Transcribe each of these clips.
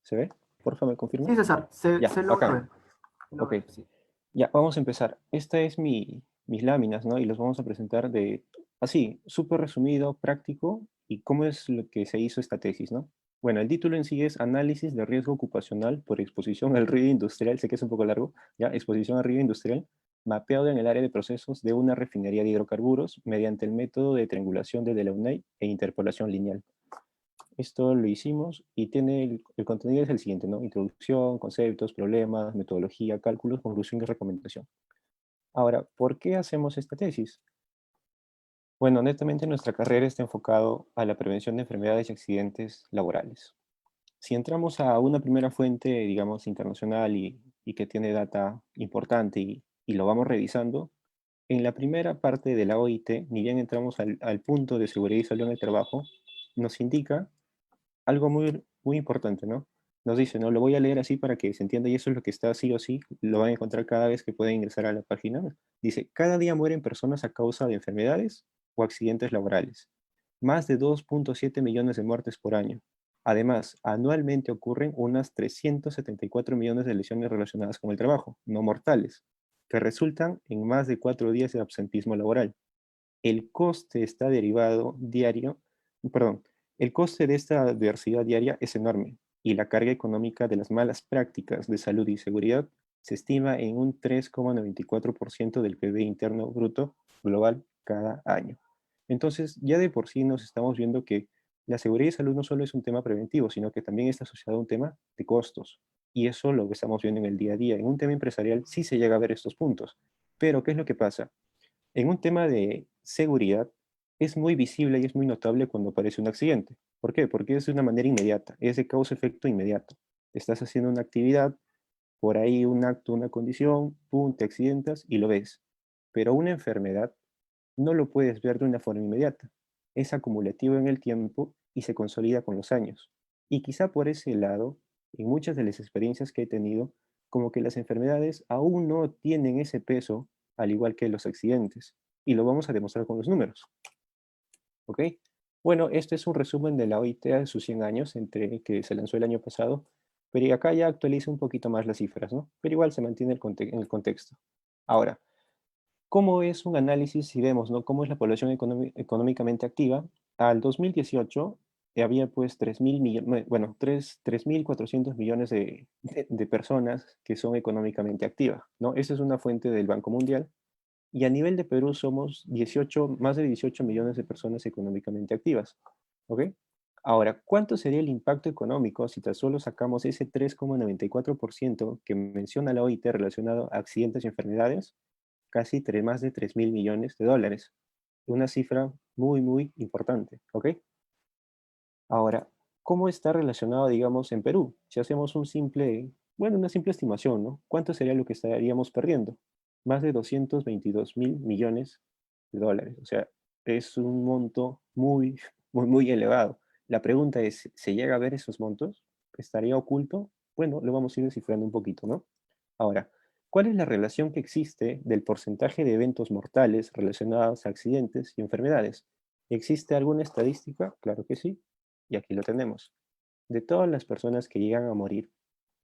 ¿Se ve? Porfa, ¿me confirma? Sí, César, se, Ya, se logra bacán. ver. Se Ok. logra ver, sí. Ya, vamos a empezar. Esta es mis láminas, ¿no? Y los vamos a presentar así, súper resumido, práctico, y cómo es lo que se hizo esta tesis, ¿no? Bueno, el título en sí es Análisis de riesgo ocupacional por exposición al ruido industrial, sé que es un poco largo, ¿ya? Exposición al ruido industrial, mapeado en el área de procesos de una refinería de hidrocarburos mediante el método de triangulación de Delaunay e interpolación lineal. Esto lo hicimos y tiene el contenido es el siguiente, ¿no? Introducción, conceptos, problemas, metodología, cálculos, conclusión y recomendación. Ahora, ¿por qué hacemos esta tesis? Bueno, honestamente nuestra carrera está enfocado a la prevención de enfermedades y accidentes laborales. Si entramos a una primera fuente, digamos, internacional y que tiene data importante y lo vamos revisando, en la primera parte de la OIT, ni bien entramos al punto de seguridad y salud en el trabajo, nos indica algo muy importante, ¿no? Nos dice, ¿no? Lo voy a leer así para que se entienda y eso es lo que está sí o sí, lo van a encontrar cada vez que pueden ingresar a la página. Dice, cada día mueren personas a causa de enfermedades o accidentes laborales. Más de 2.7 millones de muertes por año. Además, anualmente ocurren unas 374 millones de lesiones relacionadas con el trabajo, no mortales, que resultan en más de 4 días de absentismo laboral. El coste está derivado diario, perdón, el coste de esta adversidad diaria es enorme y la carga económica de las malas prácticas de salud y seguridad se estima en un 3,94% del PIB interno bruto global cada año. Entonces, ya de por sí nos estamos viendo que la seguridad y salud no solo es un tema preventivo, sino que también está asociado a un tema de costos. Y eso lo que estamos viendo en el día a día. En un tema empresarial sí se llega a ver estos puntos. Pero, ¿qué es lo que pasa? En un tema de seguridad, es muy visible y es muy notable cuando aparece un accidente. ¿Por qué? Porque es de una manera inmediata, es de causa-efecto inmediato. Estás haciendo una actividad, por ahí un acto, una condición, pum, te accidentas y lo ves. Pero una enfermedad no lo puedes ver de una forma inmediata. Es acumulativo en el tiempo y se consolida con los años. Y quizá por ese lado, en muchas de las experiencias que he tenido, como que las enfermedades aún no tienen ese peso, al igual que los accidentes. Y lo vamos a demostrar con los números. ¿Ok? Bueno, este es un resumen de la OIT de sus 100 años, entre que se lanzó el año pasado, pero acá ya actualiza un poquito más las cifras, ¿no? Pero igual se mantiene en el contexto. Ahora, ¿cómo es un análisis si vemos, ¿no? Cómo es la población económicamente activa? Al 2018 había pues 3.000 millones, bueno, 3.400 millones de personas que son económicamente activas, ¿no? Esa es una fuente del Banco Mundial. Y a nivel de Perú somos 18, más de 18 millones de personas económicamente activas, ¿ok? Ahora, ¿cuánto sería el impacto económico si tan solo sacamos ese 3,94% que menciona la OIT relacionado a accidentes y enfermedades? Casi más de 3.000 millones de dólares. Una cifra muy importante, ¿ok? Ahora, ¿cómo está relacionado, digamos, en Perú? Si hacemos una simple estimación, ¿no? ¿Cuánto sería lo que estaríamos perdiendo? Más de 222.000 millones de dólares. O sea, es un monto muy elevado. La pregunta es, ¿se llega a ver esos montos? ¿Estaría oculto? Bueno, lo vamos a ir descifrando un poquito, ¿no? Ahora, ¿cuál es la relación que existe del porcentaje de eventos mortales relacionados a accidentes y enfermedades? ¿Existe alguna estadística? Claro que sí. Y aquí lo tenemos. De todas las personas que llegan a morir,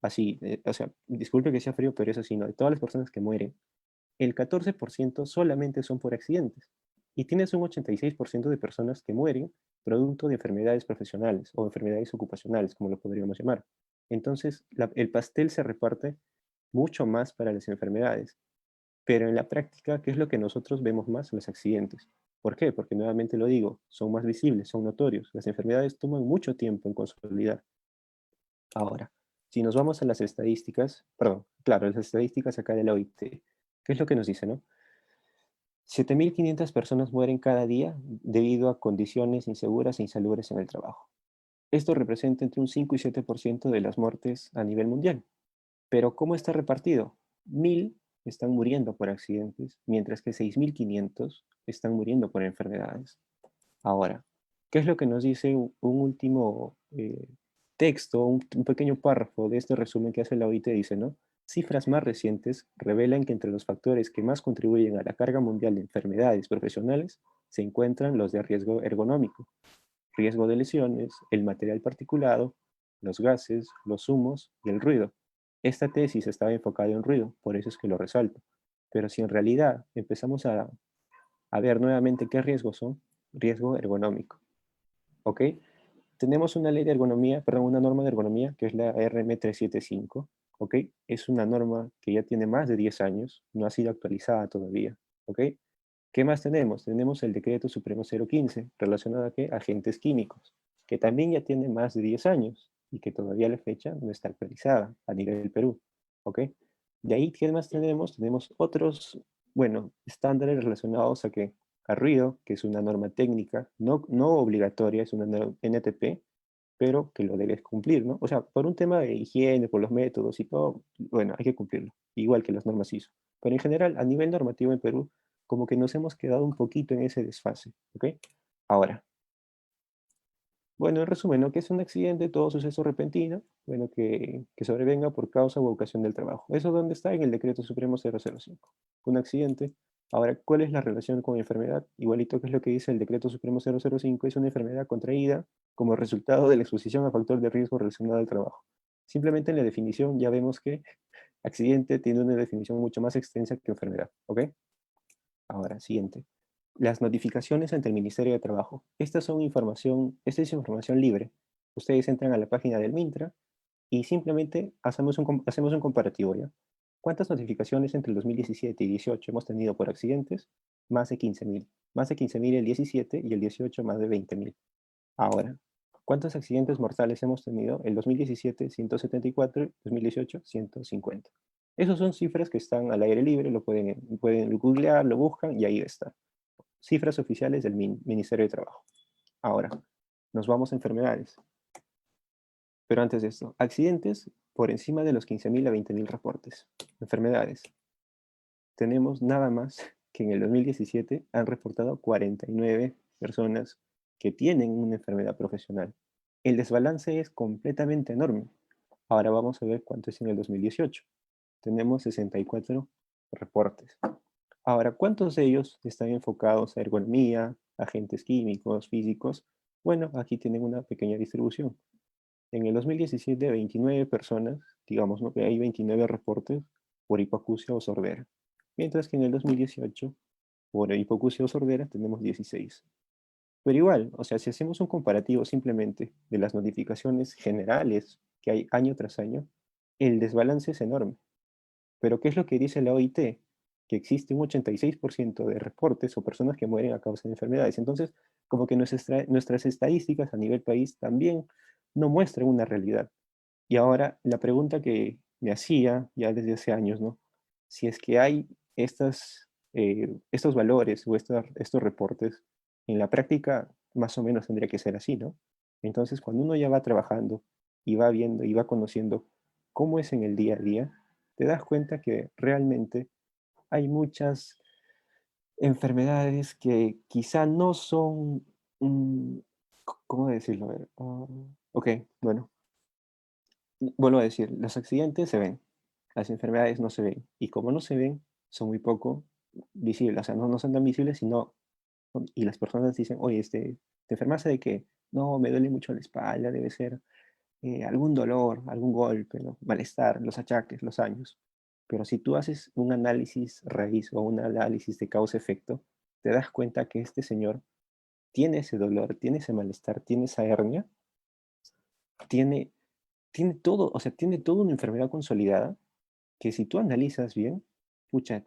así, o sea, disculpe que sea frío, pero es así, ¿no? De todas las personas que mueren, el 14% solamente son por accidentes. Y tienes un 86% de personas que mueren producto de enfermedades profesionales o enfermedades ocupacionales, como lo podríamos llamar. Entonces, el pastel se reparte mucho más para las enfermedades. Pero en la práctica, ¿qué es lo que nosotros vemos más? Los accidentes. ¿Por qué? Porque nuevamente lo digo, son más visibles, son notorios. Las enfermedades toman mucho tiempo en consolidar. Ahora, si nos vamos a las estadísticas, perdón, claro, las estadísticas acá de la OIT, ¿qué es lo que nos dice, no? 7.500 personas mueren cada día debido a condiciones inseguras e insalubres en el trabajo. Esto representa entre un 5 y 7% de las muertes a nivel mundial. Pero ¿cómo está repartido? 1.000 están muriendo por accidentes, mientras que 6.500 están muriendo por enfermedades. Ahora, ¿qué es lo que nos dice un último texto, un pequeño párrafo de este resumen que hace la OIT? Dice, ¿no? Cifras más recientes revelan que entre los factores que más contribuyen a la carga mundial de enfermedades profesionales se encuentran los de riesgo ergonómico, riesgo de lesiones, el material particulado, los gases, los humos y el ruido. Esta tesis estaba enfocada en ruido, por eso es que lo resalto. Pero si en realidad empezamos a ver nuevamente qué riesgos son, riesgo ergonómico, ¿ok? Tenemos una ley de ergonomía, perdón, una norma de ergonomía que es la RM375, ¿ok? Es una norma que ya tiene más de 10 años, no ha sido actualizada todavía, ¿ok? ¿Qué más tenemos? Tenemos el Decreto Supremo 015, relacionado a qué? Agentes químicos, que también ya tiene más de 10 años y que todavía a la fecha no está actualizada a nivel del Perú, ¿ok? De ahí, ¿qué más tenemos? Tenemos otros, bueno, estándares relacionados a que a ruido, que es una norma técnica, no obligatoria, es una NTP, pero que lo debes cumplir, ¿no? O sea, por un tema de higiene, por los métodos y todo, bueno, hay que cumplirlo, igual que las normas ISO. Pero en general, a nivel normativo en Perú, como que nos hemos quedado un poquito en ese desfase, ¿ok? Ahora, bueno, en resumen, ¿no? ¿Qué es un accidente? Todo suceso repentino, bueno, que sobrevenga por causa u ocasión del trabajo. ¿Eso dónde está? En el Decreto Supremo 005. Un accidente. Ahora, ¿cuál es la relación con enfermedad? Igualito que es lo que dice el Decreto Supremo 005, es una enfermedad contraída como resultado de la exposición a factor de riesgo relacionado al trabajo. Simplemente en la definición ya vemos que accidente tiene una definición mucho más extensa que enfermedad, ¿ok? Ahora, siguiente. Las notificaciones ante el Ministerio de Trabajo. Esta es información libre. Ustedes entran a la página del Mintra y simplemente hacemos un comparativo, ¿ya? ¿Cuántas notificaciones entre el 2017 y 18 hemos tenido por accidentes? Más de 15.000. Más de 15.000 el 17 y el 18 más de 20.000. Ahora, ¿cuántos accidentes mortales hemos tenido? El 2017, 174, 2018, 150. Esas son cifras que están al aire libre, pueden googlear, lo buscan y ahí está. Cifras oficiales del Ministerio de Trabajo. Ahora, nos vamos a enfermedades. Pero antes de esto, accidentes por encima de los 15.000 a 20.000 reportes. Enfermedades. Tenemos nada más que en el 2017 han reportado 49 personas que tienen una enfermedad profesional. El desbalance es completamente enorme. Ahora vamos a ver cuánto es en el 2018. Tenemos 64 reportes. Ahora, ¿cuántos de ellos están enfocados a ergonomía, agentes químicos, físicos? Bueno, aquí tienen una pequeña distribución. En el 2017, 29 personas, digamos, ¿no? Que hay 29 reportes por hipoacusia o sordera. Mientras que en el 2018, por hipoacusia o sordera, tenemos 16. Pero igual, o sea, si hacemos un comparativo simplemente de las notificaciones generales que hay año tras año, el desbalance es enorme. Pero ¿qué es lo que dice la OIT? Que existe un 86% de reportes o personas que mueren a causa de enfermedades. Entonces, como que nuestras estadísticas a nivel país también no muestran una realidad. Y ahora la pregunta que me hacía ya desde hace años, ¿no? Si es que hay estos valores o estos reportes, en la práctica más o menos tendría que ser así, ¿no? Entonces, cuando uno ya va trabajando y va viendo y va conociendo cómo es en el día a día, te das cuenta que realmente hay muchas enfermedades que quizá no son, ¿cómo decirlo? A ver, ok, bueno, vuelvo a decir, los accidentes se ven, las enfermedades no se ven. Y como no se ven, son muy poco visibles. O sea, no son tan visibles, y las personas dicen, oye, ¿te enfermaste de qué? No, me duele mucho la espalda, debe ser algún dolor, algún golpe, ¿no? Malestar, los achaques, los años. Pero si tú haces un análisis raíz o un análisis de causa-efecto, te das cuenta que este señor tiene ese dolor, tiene ese malestar, tiene esa hernia, tiene todo, o sea, tiene toda una enfermedad consolidada que si tú analizas bien, pucha,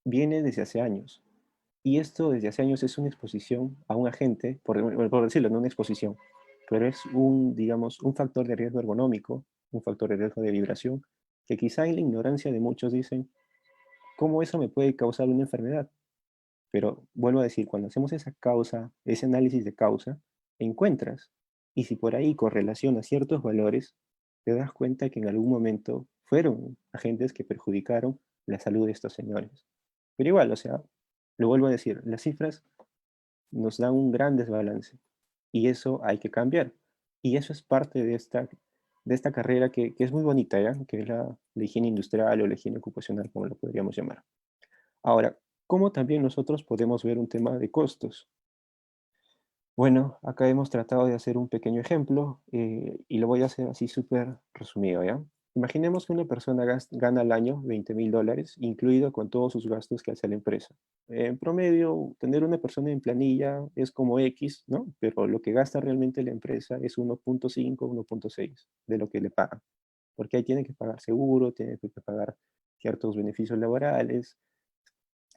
viene desde hace años. Y esto desde hace años es una exposición a un agente, por decirlo, no una exposición, pero es digamos, un factor de riesgo ergonómico, un factor de riesgo de vibración, que quizá en la ignorancia de muchos dicen, ¿cómo eso me puede causar una enfermedad? Pero vuelvo a decir, cuando hacemos esa causa, ese análisis de causa, encuentras. Y si por ahí correlacionas ciertos valores, te das cuenta que en algún momento fueron agentes que perjudicaron la salud de estos señores. Pero igual, o sea, lo vuelvo a decir, las cifras nos dan un gran desbalance y eso hay que cambiar. Y eso es parte de esta carrera que es muy bonita, ¿ya? Que es la higiene industrial o la higiene ocupacional, como lo podríamos llamar. Ahora, ¿cómo también nosotros podemos ver un tema de costos? Bueno, acá hemos tratado de hacer un pequeño ejemplo y lo voy a hacer así súper resumido, ¿ya? Imaginemos que una persona gana al año $20.000, incluido con todos sus gastos que hace la empresa. En promedio, tener una persona en planilla es como X, ¿no? Pero lo que gasta realmente la empresa es 1.5, 1.6 de lo que le pagan. Porque ahí tiene que pagar seguro, tiene que pagar ciertos beneficios laborales,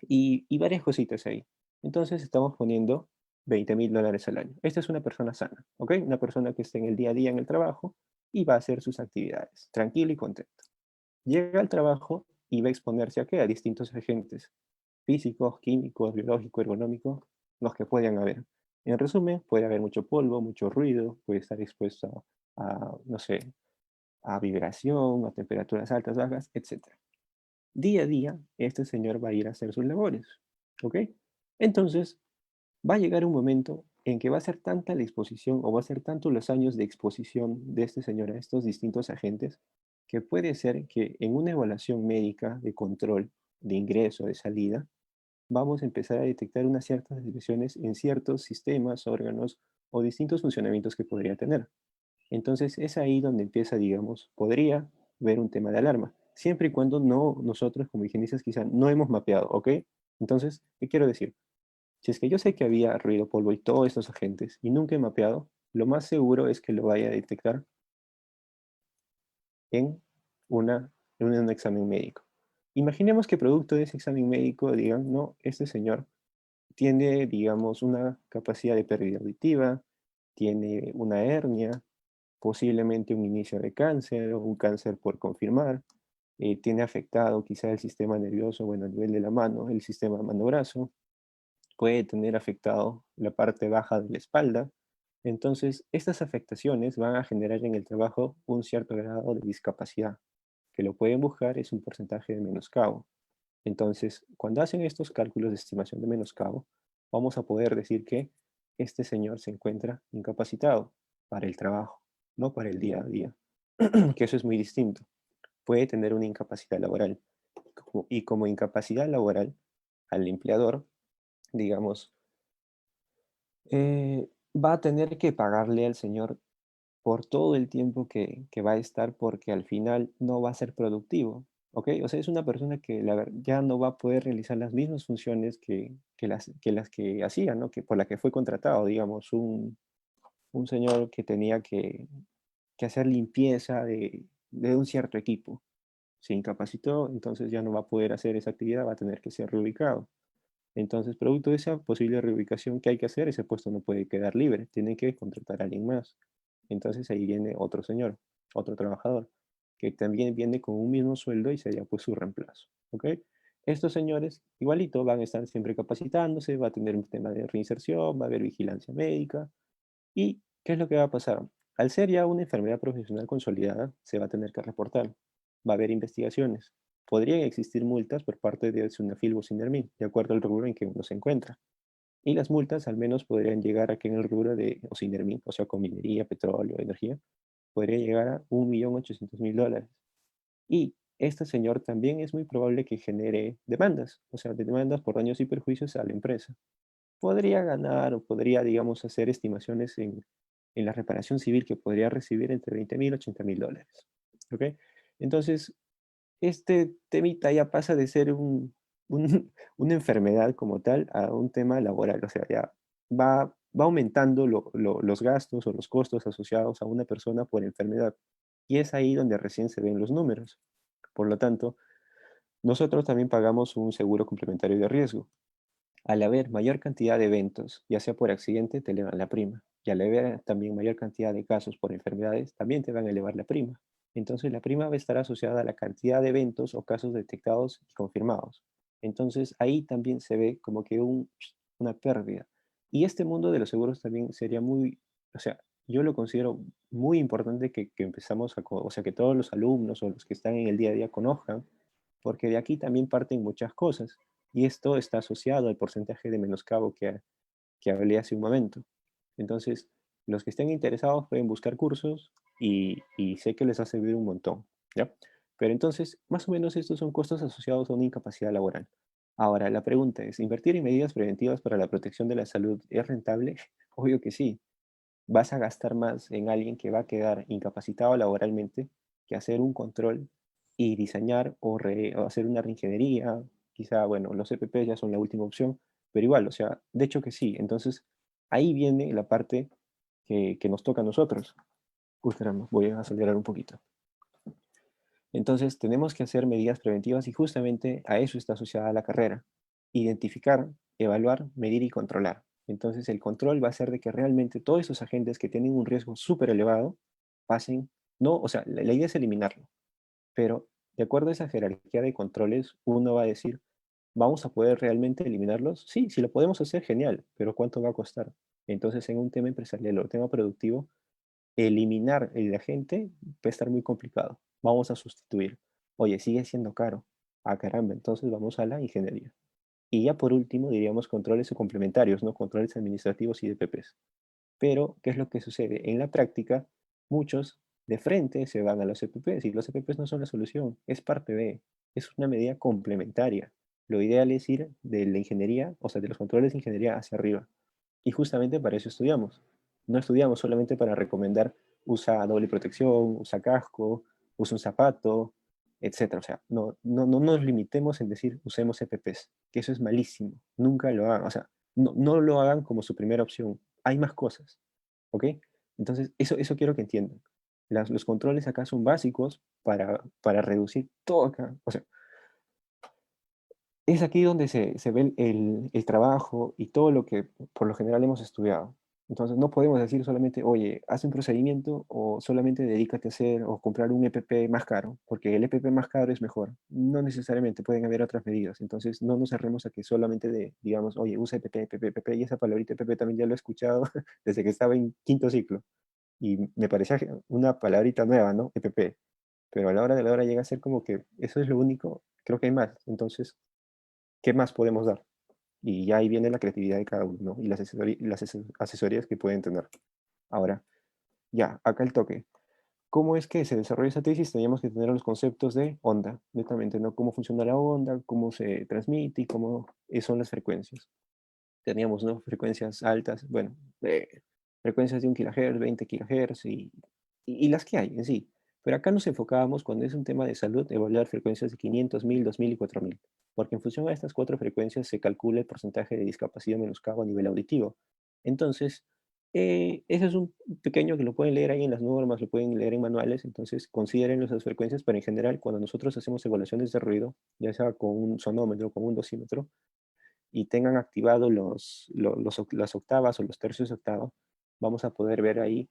y varias cositas ahí. Entonces estamos poniendo $20.000 al año. Esta es una persona sana, ¿ok? Una persona que está en el día a día en el trabajo y va a hacer sus actividades, tranquilo y contento. Llega al trabajo y va a exponerse a qué? A distintos agentes físicos, químicos, biológicos, ergonómicos, los que puedan haber. En resumen, puede haber mucho polvo, mucho ruido, puede estar expuesto no sé, a vibración, a temperaturas altas, bajas, etc. Día a día, este señor va a ir a hacer sus labores, ¿ok? Entonces, va a llegar un momento en que va a ser tanta la exposición o va a ser tanto los años de exposición de este señor a estos distintos agentes que puede ser que en una evaluación médica de control de ingreso, de salida, vamos a empezar a detectar unas ciertas desviaciones en ciertos sistemas, órganos o distintos funcionamientos que podría tener. Entonces es ahí donde empieza, digamos, podría ver un tema de alarma, siempre y cuando no nosotros como higienistas quizá no hemos mapeado, ¿ok? Entonces, ¿qué quiero decir? Si es que yo sé que había ruido, polvo y todos estos agentes y nunca he mapeado, lo más seguro es que lo vaya a detectar en, en un examen médico. Imaginemos que producto de ese examen médico digan, no, este señor tiene, digamos, una capacidad de pérdida auditiva, tiene una hernia, posiblemente un inicio de cáncer o un cáncer por confirmar, tiene afectado quizá el sistema nervioso, bueno, a nivel de la mano, el sistema mano-brazo, puede tener afectado la parte baja de la espalda. Entonces, estas afectaciones van a generar en el trabajo un cierto grado de discapacidad, que lo pueden buscar es un porcentaje de menoscabo. Entonces, cuando hacen estos cálculos de estimación de menoscabo, vamos a poder decir que este señor se encuentra incapacitado para el trabajo, no para el día a día, que eso es muy distinto. Puede tener una incapacidad laboral y como incapacidad laboral al empleador, digamos, va a tener que pagarle al señor por todo el tiempo que va a estar porque al final no va a ser productivo, ¿ok? O sea, es una persona que ya no va a poder realizar las mismas funciones que las que hacía, ¿no? Que por la que fue contratado, digamos, un señor que tenía que hacer limpieza de un cierto equipo. Se incapacitó, entonces ya no va a poder hacer esa actividad, va a tener que ser reubicado. Entonces, producto de esa posible reubicación que hay que hacer, ese puesto no puede quedar libre, tiene que contratar a alguien más. Entonces ahí viene otro señor, otro trabajador, que también viene con un mismo sueldo y sería pues su reemplazo. ¿Ok? Estos señores igualito van a estar siempre capacitándose, va a tener un tema de reinserción, va a haber vigilancia médica. ¿Y qué es lo que va a pasar? Al ser ya una enfermedad profesional consolidada, se va a tener que reportar. Va a haber investigaciones. Podrían existir multas por parte de Sunafil o Sinermin, de acuerdo al rubro en que uno se encuentra. Y las multas al menos podrían llegar a que en el rubro de Osinermin, o sea, con minería, petróleo, energía, podría llegar a $1.800.000. Y este señor también es muy probable que genere demandas, o sea, de demandas por daños y perjuicios a la empresa. Podría ganar o podría, digamos, hacer estimaciones en la reparación civil que podría recibir entre 20.000 y $80.000. ¿Ok? Entonces, este temita ya pasa de ser una enfermedad como tal a un tema laboral. O sea, ya va aumentando los gastos o los costos asociados a una persona por enfermedad. Y es ahí donde recién se ven los números. Por lo tanto, nosotros también pagamos un seguro complementario de riesgo. Al haber mayor cantidad de eventos, ya sea por accidente, te elevan la prima. Y al haber también mayor cantidad de casos por enfermedades, también te van a elevar la prima. Entonces la prima va a estar asociada a la cantidad de eventos o casos detectados y confirmados. Entonces ahí también se ve como que una pérdida. Y este mundo de los seguros también sería muy, o sea, yo lo considero muy importante que empezamos o sea, que todos los alumnos o los que están en el día a día conozcan, porque de aquí también parten muchas cosas. Y esto está asociado al porcentaje de menoscabo que hablé hace un momento. Entonces, los que estén interesados pueden buscar cursos y sé que les ha servido un montón, ¿ya? Pero entonces, más o menos estos son costos asociados a una incapacidad laboral. Ahora, la pregunta es, ¿invertir en medidas preventivas para la protección de la salud es rentable Obvio que sí. Vas a gastar más en alguien que va a quedar incapacitado laboralmente que hacer un control y diseñar o hacer una reingeniería. Quizá, bueno, los EPP ya son la última opción, pero igual, o sea, de hecho que sí. Entonces, ahí viene la parte que nos toca a nosotros. Uy, caramba, voy a acelerar un poquito. Entonces, tenemos que hacer medidas preventivas y justamente a eso está asociada la carrera. Identificar, evaluar, medir y controlar. Entonces, el control va a ser de que realmente todos esos agentes que tienen un riesgo súper elevado pasen, no, o sea, la idea es eliminarlo, pero de acuerdo a esa jerarquía de controles, uno va a decir, ¿vamos a poder realmente eliminarlos? Sí, si lo podemos hacer, genial, pero ¿cuánto va a costar? Entonces, en un tema empresarial o tema productivo, eliminar el agente puede estar muy complicado. Vamos a sustituir. Oye, sigue siendo caro. Ah, caramba, entonces vamos a la ingeniería. Y ya por último, diríamos controles o complementarios, ¿no? Controles administrativos y de PPs. Pero, ¿qué es lo que sucede? En la práctica, muchos de frente se van a los EPPs y los EPPs no son la solución, es parte de, es una medida complementaria. Lo ideal es ir de la ingeniería, o sea, de los controles de ingeniería hacia arriba. Y justamente para eso estudiamos. No estudiamos solamente para recomendar usa doble protección, usa casco, usa un zapato, etcétera. O sea, no nos limitemos en decir usemos EPPs, que eso es malísimo. Nunca lo hagan. O sea, no lo hagan como su primera opción. Hay más cosas. ¿Ok? Entonces, eso quiero que entiendan. Los controles acá son básicos para reducir todo acá. O sea, es aquí donde se ve el trabajo y todo lo que por lo general hemos estudiado. Entonces no podemos decir solamente, oye, haz un procedimiento o solamente dedícate a hacer o comprar un EPP más caro, porque el EPP más caro es mejor. No necesariamente, pueden haber otras medidas. Entonces no nos cerremos a que solamente digamos, oye, usa EPP, EPP, EPP, y esa palabrita EPP también ya lo he escuchado desde que estaba en quinto ciclo. Y me parecía una palabrita nueva, ¿no? EPP. Pero a la hora de la hora llega a ser como que eso es lo único, creo que hay más. Entonces, ¿qué más podemos dar? Y ya ahí viene la creatividad de cada uno, ¿no? Y las asesorías que pueden tener. Ahora, ya, acá el toque. ¿Cómo es que se desarrolla esa tesis? Teníamos que tener los conceptos de onda, netamente, ¿no? Cómo funciona la onda, cómo se transmite y cómo son las frecuencias. Teníamos, ¿no? Frecuencias altas, bueno, frecuencias de 1 kHz, 20 kHz y las que hay en sí. Pero acá nos enfocábamos, cuando es un tema de salud, evaluar frecuencias de 500, 1000, 2000 y 4000. Porque en función a estas cuatro frecuencias se calcula el porcentaje de discapacidad menoscabo a nivel auditivo. Entonces, ese es un pequeño que lo pueden leer ahí en las normas, lo pueden leer en manuales, entonces consideren esas frecuencias, pero en general cuando nosotros hacemos evaluaciones de ruido, ya sea con un sonómetro, con un dosímetro, y tengan activado las octavas o los tercios de octava, vamos a poder ver ahí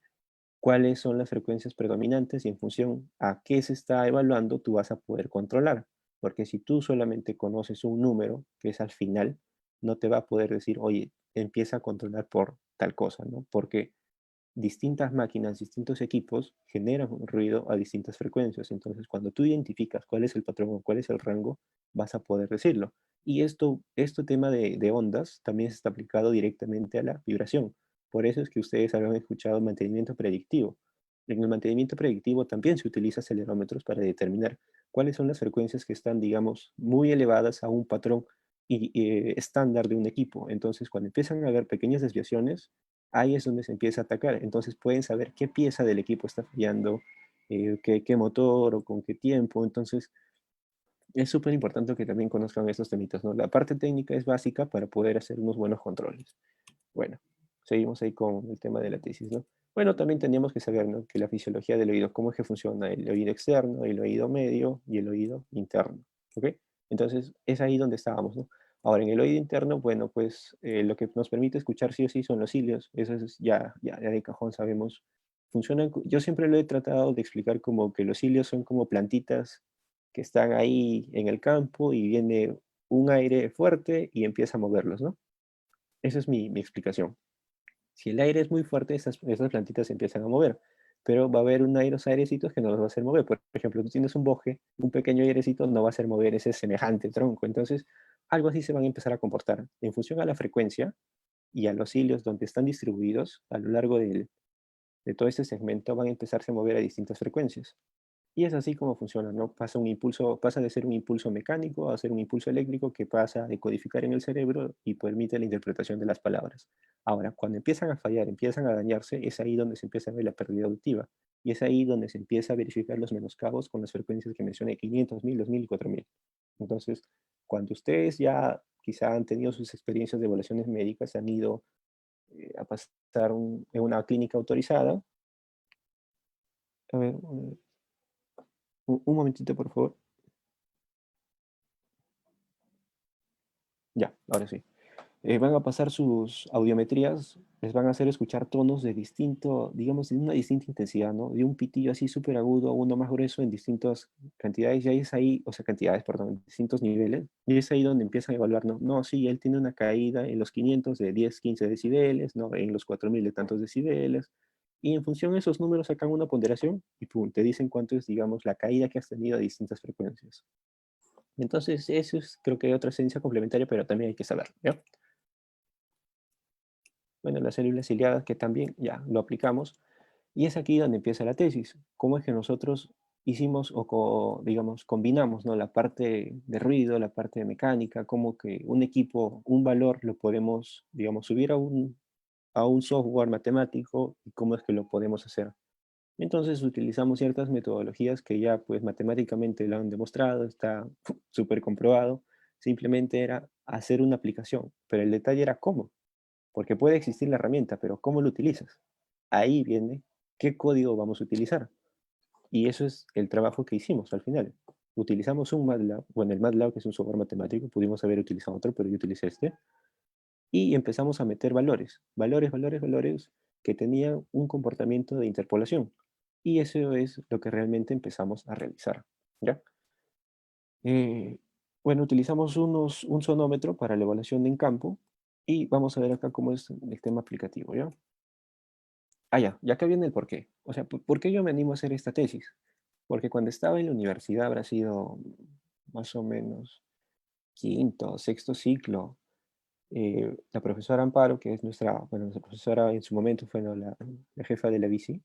cuáles son las frecuencias predominantes y en función a qué se está evaluando, tú vas a poder controlar. Porque si tú solamente conoces un número, que es al final, no te va a poder decir, oye, empieza a controlar por tal cosa, ¿no? Porque distintas máquinas, distintos equipos generan un ruido a distintas frecuencias. Entonces, cuando tú identificas cuál es el patrón o cuál es el rango, vas a poder decirlo. Y este tema de ondas también se está aplicado directamente a la vibración. Por eso es que ustedes habrán escuchado mantenimiento predictivo. En el mantenimiento predictivo también se utiliza acelerómetros para determinar cuáles son las frecuencias que están, digamos, muy elevadas a un patrón estándar de un equipo. Entonces, cuando empiezan a haber pequeñas desviaciones, ahí es donde se empieza a atacar. Entonces pueden saber qué pieza del equipo está fallando, qué motor o con qué tiempo. Entonces es súper importante que también conozcan estos temitas, ¿no? La parte técnica es básica para poder hacer unos buenos controles. Bueno, seguimos ahí con el tema de la tesis, ¿no? Bueno, también teníamos que saber, ¿no? Que la fisiología del oído, cómo es que funciona el oído externo, el oído medio y el oído interno, ¿ok? Entonces, es ahí donde estábamos, ¿no? Ahora, en el oído interno, bueno, pues lo que nos permite escuchar sí o sí son los cilios, eso es ya de cajón sabemos. Funcionan, yo siempre lo he tratado de explicar como que los cilios son como plantitas que están ahí en el campo y viene un aire fuerte y empieza a moverlos, ¿no? Esa es mi explicación. Si el aire es muy fuerte, esas plantitas se empiezan a mover, pero va a haber unos airecitos que no los va a hacer mover. Por ejemplo, tú tienes un boje, un pequeño airecito no va a hacer mover ese semejante tronco. Entonces, algo así se van a empezar a comportar. En función a la frecuencia y a los hilios donde están distribuidos a lo largo de todo este segmento, van a empezarse a mover a distintas frecuencias. Y es así como funciona, ¿no? Pasa de ser un impulso mecánico a ser un impulso eléctrico que pasa a decodificar en el cerebro y permite la interpretación de las palabras. Ahora, cuando empiezan a fallar, empiezan a dañarse, es ahí donde se empieza a ver la pérdida auditiva. Y es ahí donde se empieza a verificar los menoscabos con las frecuencias que mencioné, 500, 1000, 2000 y 4000. Entonces, cuando ustedes ya quizá han tenido sus experiencias de evaluaciones médicas, han ido a pasar en una clínica autorizada. A ver, un momentito, por favor. Ya, ahora sí. Van a pasar sus audiometrías, les van a hacer escuchar tonos de distinto, digamos, de una distinta intensidad, ¿no? De un pitillo así súper agudo a uno más grueso en distintas cantidades, y ahí es ahí, o sea, cantidades, perdón, en distintos niveles, y es ahí donde empiezan a evaluar, ¿no? No, sí, él tiene una caída en los 500 de 10, 15 decibeles, ¿no? En los 4000 de tantos decibeles, y en función de esos números sacan una ponderación y pum, te dicen cuánto es, digamos, la caída que has tenido a distintas frecuencias. Entonces, eso es, creo que hay otra ciencia complementaria, pero también hay que saber, ¿ya? Bueno, las células ciliadas que también ya lo aplicamos. Y es aquí donde empieza la tesis. ¿Cómo es que nosotros hicimos digamos, combinamos, ¿no? La parte de ruido, la parte de mecánica, cómo que un equipo, un valor lo podemos, digamos, subir a un software matemático y cómo es que lo podemos hacer. Entonces utilizamos ciertas metodologías que ya pues matemáticamente lo han demostrado, está súper comprobado. Simplemente era hacer una aplicación, pero el detalle era cómo. Porque puede existir la herramienta, pero ¿cómo lo utilizas? Ahí viene qué código vamos a utilizar. Y eso es el trabajo que hicimos al final. Utilizamos un MATLAB, bueno, el MATLAB que es un software matemático, pudimos haber utilizado otro, pero yo utilicé este, y empezamos a meter valores que tenían un comportamiento de interpolación. Y eso es lo que realmente empezamos a realizar. ¿Ya? Eh, bueno, utilizamos un sonómetro para la evaluación en campo y vamos a ver acá cómo es el tema aplicativo, ¿ya? Ya acá viene el porqué. O sea, ¿por qué yo me animo a hacer esta tesis? Porque cuando estaba en la universidad habrá sido más o menos quinto, sexto ciclo, la profesora Amparo, que es nuestra profesora en su momento fue, ¿no?, la jefa de la bici,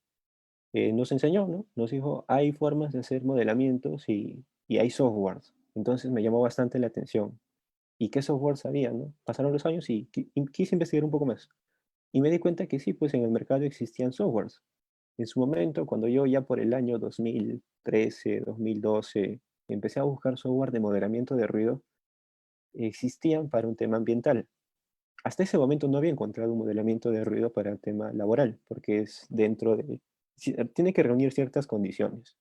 nos enseñó, ¿no? Nos dijo, hay formas de hacer modelamientos y hay softwares. Entonces me llamó bastante la atención. ¿Y qué softwares había, no? Pasaron los años y quise investigar un poco más. Y me di cuenta que sí, pues en el mercado existían softwares. En su momento, cuando yo ya por el año 2013, 2012, empecé a buscar software de moderamiento de ruido, existían para un tema ambiental. Hasta ese momento no había encontrado un modelamiento de ruido para el tema laboral, porque es tiene que reunir ciertas condiciones.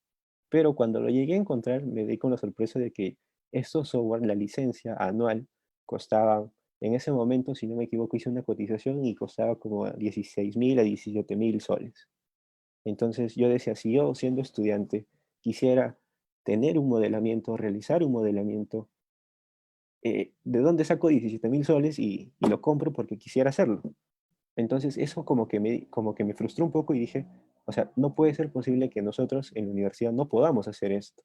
Pero cuando lo llegué a encontrar, me di con la sorpresa de que estos software, la licencia anual, costaba, en ese momento, si no me equivoco, hice una cotización y costaba como 16.000 a 17.000 soles. Entonces yo decía, si yo siendo estudiante quisiera tener un modelamiento, realizar un modelamiento, ¿de dónde saco 17.000 soles y lo compro porque quisiera hacerlo? Entonces eso como que me frustró un poco y dije, o sea, no puede ser posible que nosotros en la universidad no podamos hacer esto.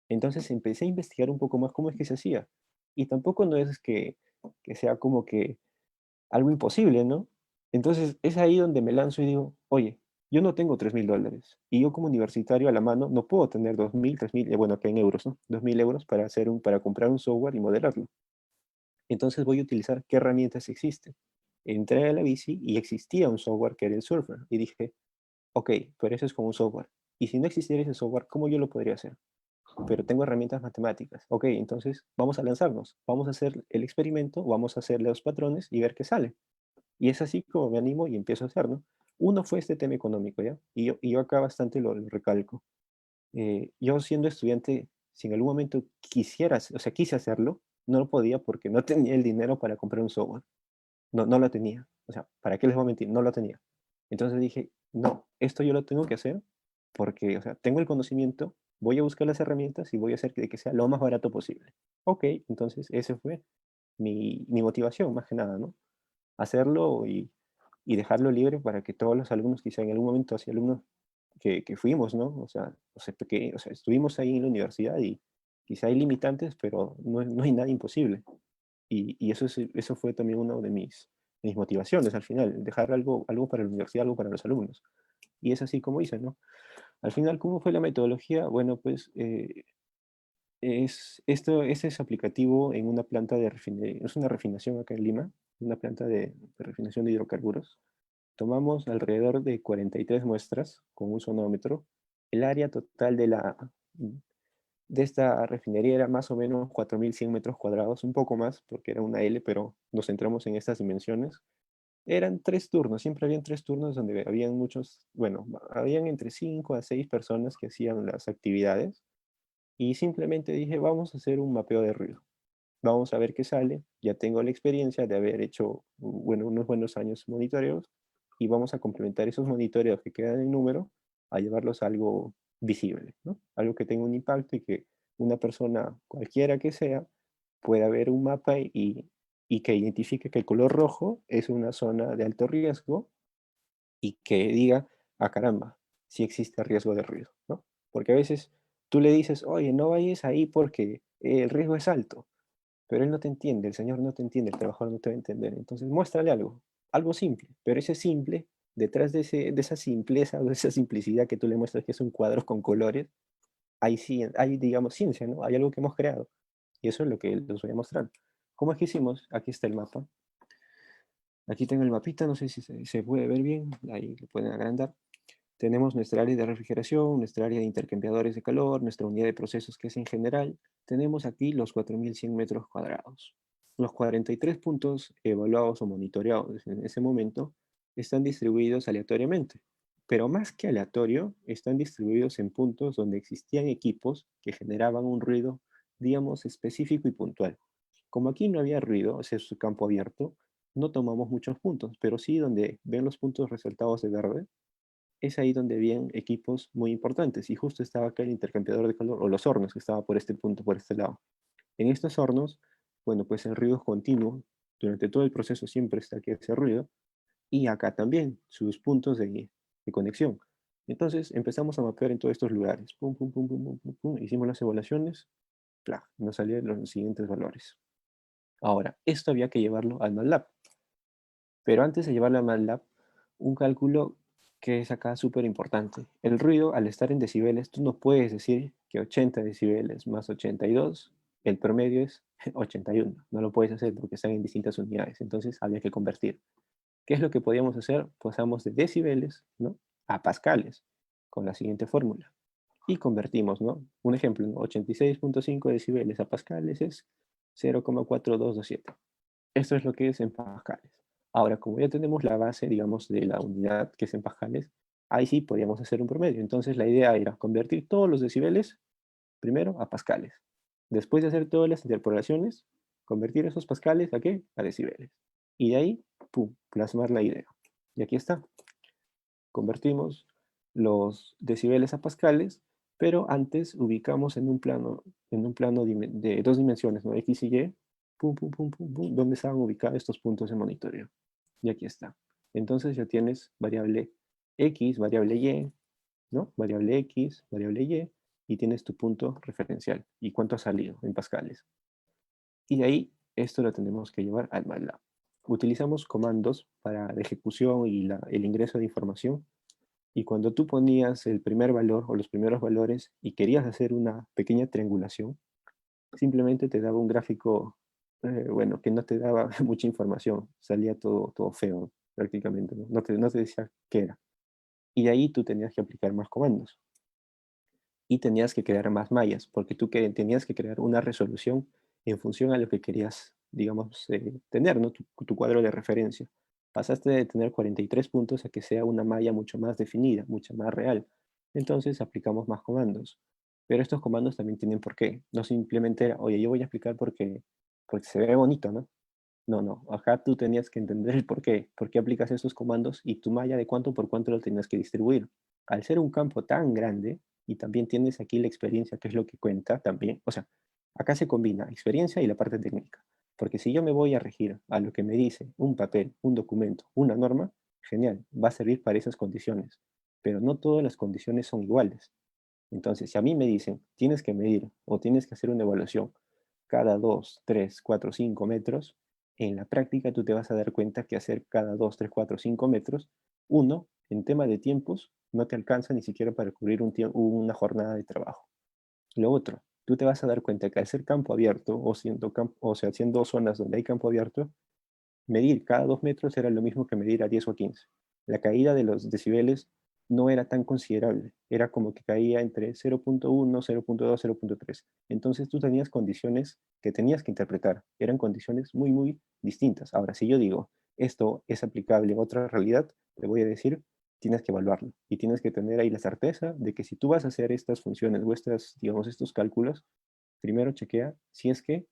Entonces empecé a investigar un poco más cómo es que se hacía. Y tampoco no es que sea como que algo imposible, ¿no? Entonces es ahí donde me lanzo y digo, oye, yo no tengo $3.000 y yo como universitario a la mano no puedo tener 2.000, 3.000, bueno, acá en euros, ¿no? 2.000 euros para comprar un software y modelarlo. Entonces voy a utilizar qué herramientas existen. Entré a la bici y existía un software que era el Surfer y dije, ok, pero eso es como un software. Y si no existiera ese software, ¿cómo yo lo podría hacer? Pero tengo herramientas matemáticas. Ok, entonces vamos a lanzarnos, vamos a hacer el experimento, vamos a hacer los patrones y ver qué sale. Y es así como me animo y empiezo a hacer, ¿no? Uno fue este tema económico, ¿ya? Y yo acá bastante lo recalco. Yo siendo estudiante, si en algún momento o sea, quise hacerlo, no lo podía porque no tenía el dinero para comprar un software. No lo tenía. O sea, ¿para qué les voy a mentir? No lo tenía. Entonces dije, no, esto yo lo tengo que hacer porque, o sea, tengo el conocimiento, voy a buscar las herramientas y voy a hacer que sea lo más barato posible. Ok, entonces ese fue mi motivación, más que nada, ¿no? Hacerlo y dejarlo libre para que todos los alumnos, quizá en algún momento, así alumnos que fuimos, ¿no? O sea, estuvimos ahí en la universidad y quizá hay limitantes, pero no hay nada imposible. Y eso fue también una de mis motivaciones al final, dejar algo para la universidad, algo para los alumnos. Y es así como hice, ¿no? Al final, ¿cómo fue la metodología? Bueno, pues este es aplicativo en una planta de refinación, es una refinación acá en Lima, una planta de refinación de hidrocarburos. Tomamos alrededor de 43 muestras con un sonómetro. El área total de esta refinería era más o menos 4.100 metros cuadrados, un poco más, porque era una L, pero nos centramos en estas dimensiones. Eran 3 turnos, siempre habían 3 turnos donde habían muchos, bueno, habían entre 5 a 6 personas que hacían las actividades y simplemente dije, vamos a hacer un mapeo de ruido. Vamos a ver qué sale. Ya tengo la experiencia de haber hecho, bueno, unos buenos años monitoreos y vamos a complementar esos monitoreos que quedan en número a llevarlos a algo visible, ¿no? Algo que tenga un impacto y que una persona, cualquiera que sea, pueda ver un mapa y que identifique que el color rojo es una zona de alto riesgo y que diga, ah, caramba, sí existe riesgo de ruido, ¿no? Porque a veces tú le dices, oye, no vayas ahí porque el riesgo es alto, pero él no te entiende, el señor no te entiende, el trabajador no te va a entender. Entonces, muéstrale algo, algo simple, pero ese simple, detrás de esa simpleza o de esa simplicidad que tú le muestras que es un cuadro con colores, hay, digamos, ciencia, ¿no? Hay algo que hemos creado. Y eso es lo que les voy a mostrar. ¿Cómo es que hicimos? Aquí está el mapa. Aquí tengo el mapita, no sé si se puede ver bien, ahí lo pueden agrandar. Tenemos nuestra área de refrigeración, nuestra área de intercambiadores de calor, nuestra unidad de procesos que es en general. Tenemos aquí los 4.100 metros cuadrados. Los 43 puntos evaluados o monitoreados en ese momento están distribuidos aleatoriamente. Pero más que aleatorio, están distribuidos en puntos donde existían equipos que generaban un ruido, digamos, específico y puntual. Como aquí no había ruido, ese es su campo abierto, no tomamos muchos puntos, pero sí donde ven los puntos resaltados de verde, es ahí donde habían equipos muy importantes y justo estaba acá el intercambiador de calor o los hornos que estaba por este punto, por este lado. En estos hornos, bueno, pues el ruido es continuo, durante todo el proceso siempre está aquí ese ruido y acá también sus puntos de conexión. Entonces empezamos a mapear en todos estos lugares. Pum, pum, pum, pum, pum, pum, pum. Hicimos las evaluaciones, ¡plá! Nos salían los siguientes valores. Ahora, esto había que llevarlo al MATLAB. Pero antes de llevarlo a MATLAB, un cálculo que es acá súper importante. El ruido, al estar en decibeles, tú no puedes decir que 80 decibeles más 82, el promedio es 81. No lo puedes hacer porque están en distintas unidades. Entonces había que convertir. ¿Qué es lo que podíamos hacer? Pasamos de decibeles, ¿no?, a pascales con la siguiente fórmula. Y convertimos, ¿no? Un ejemplo, ¿no? 86.5 decibeles a pascales es 0,4227. Esto es lo que es en pascales. Ahora, como ya tenemos la base, digamos, de la unidad que es en pascales, ahí sí podíamos hacer un promedio. Entonces la idea era convertir todos los decibeles primero a pascales. Después de hacer todas las interpolaciones, convertir esos pascales a qué? A decibeles. Y de ahí, pum, plasmar la idea. Y aquí está. Convertimos los decibeles a pascales, pero antes ubicamos en un plano de dos dimensiones, ¿no? X y Y, pum, pum, pum, pum, pum, donde estaban ubicados estos puntos de monitoreo. Y aquí está. Entonces ya tienes variable X, variable Y, ¿no? Variable X, variable y tienes tu punto referencial. ¿Y cuánto ha salido en pascales? Y de ahí, esto lo tenemos que llevar al MATLAB. Utilizamos comandos para la ejecución y el ingreso de información y cuando tú ponías el primer valor o los primeros valores y querías hacer una pequeña triangulación, simplemente te daba un gráfico, bueno, que no te daba mucha información, salía todo feo prácticamente, ¿no? No te decía qué era. Y de ahí tú tenías que aplicar más comandos y tenías que crear más mallas, porque tú tenías que crear una resolución en función a lo que querías, digamos, tener, ¿no? Tu cuadro de referencia. Pasaste de tener 43 puntos a que sea una malla mucho más definida, mucho más real. Entonces aplicamos más comandos. Pero estos comandos también tienen por qué. No simplemente era, oye, yo voy a aplicar porque se ve bonito, ¿no? No, no. Acá tú tenías que entender el por qué. ¿Por qué aplicas esos comandos y tu malla de cuánto por cuánto lo tenías que distribuir? Al ser un campo tan grande, y también tienes aquí la experiencia, que es lo que cuenta también. O sea, acá se combina experiencia y la parte técnica. Porque si yo me voy a regir a lo que me dice un papel, un documento, una norma, genial, va a servir para esas condiciones. Pero no todas las condiciones son iguales. Entonces, si a mí me dicen, tienes que medir o tienes que hacer una evaluación cada 2, 3, 4, 5 metros, en la práctica tú te vas a dar cuenta que hacer cada 2, 3, 4, 5 metros, uno, en tema de tiempos, no te alcanza ni siquiera para cubrir una jornada de trabajo. Lo otro, tú te vas a dar cuenta que al ser campo abierto, o sea, siendo zonas donde hay campo abierto, medir cada 2 metros era lo mismo que medir a 10 o 15. La caída de los decibeles no era tan considerable, era como que caía entre 0.1, 0.2, 0.3. Entonces tú tenías condiciones que tenías que interpretar, eran condiciones muy, muy distintas. Ahora, si yo digo, esto es aplicable en otra realidad, te voy a decir, tienes que evaluarlo y tienes que tener ahí la certeza de que si tú vas a hacer estas funciones o estas, digamos, estos cálculos, primero chequea si es que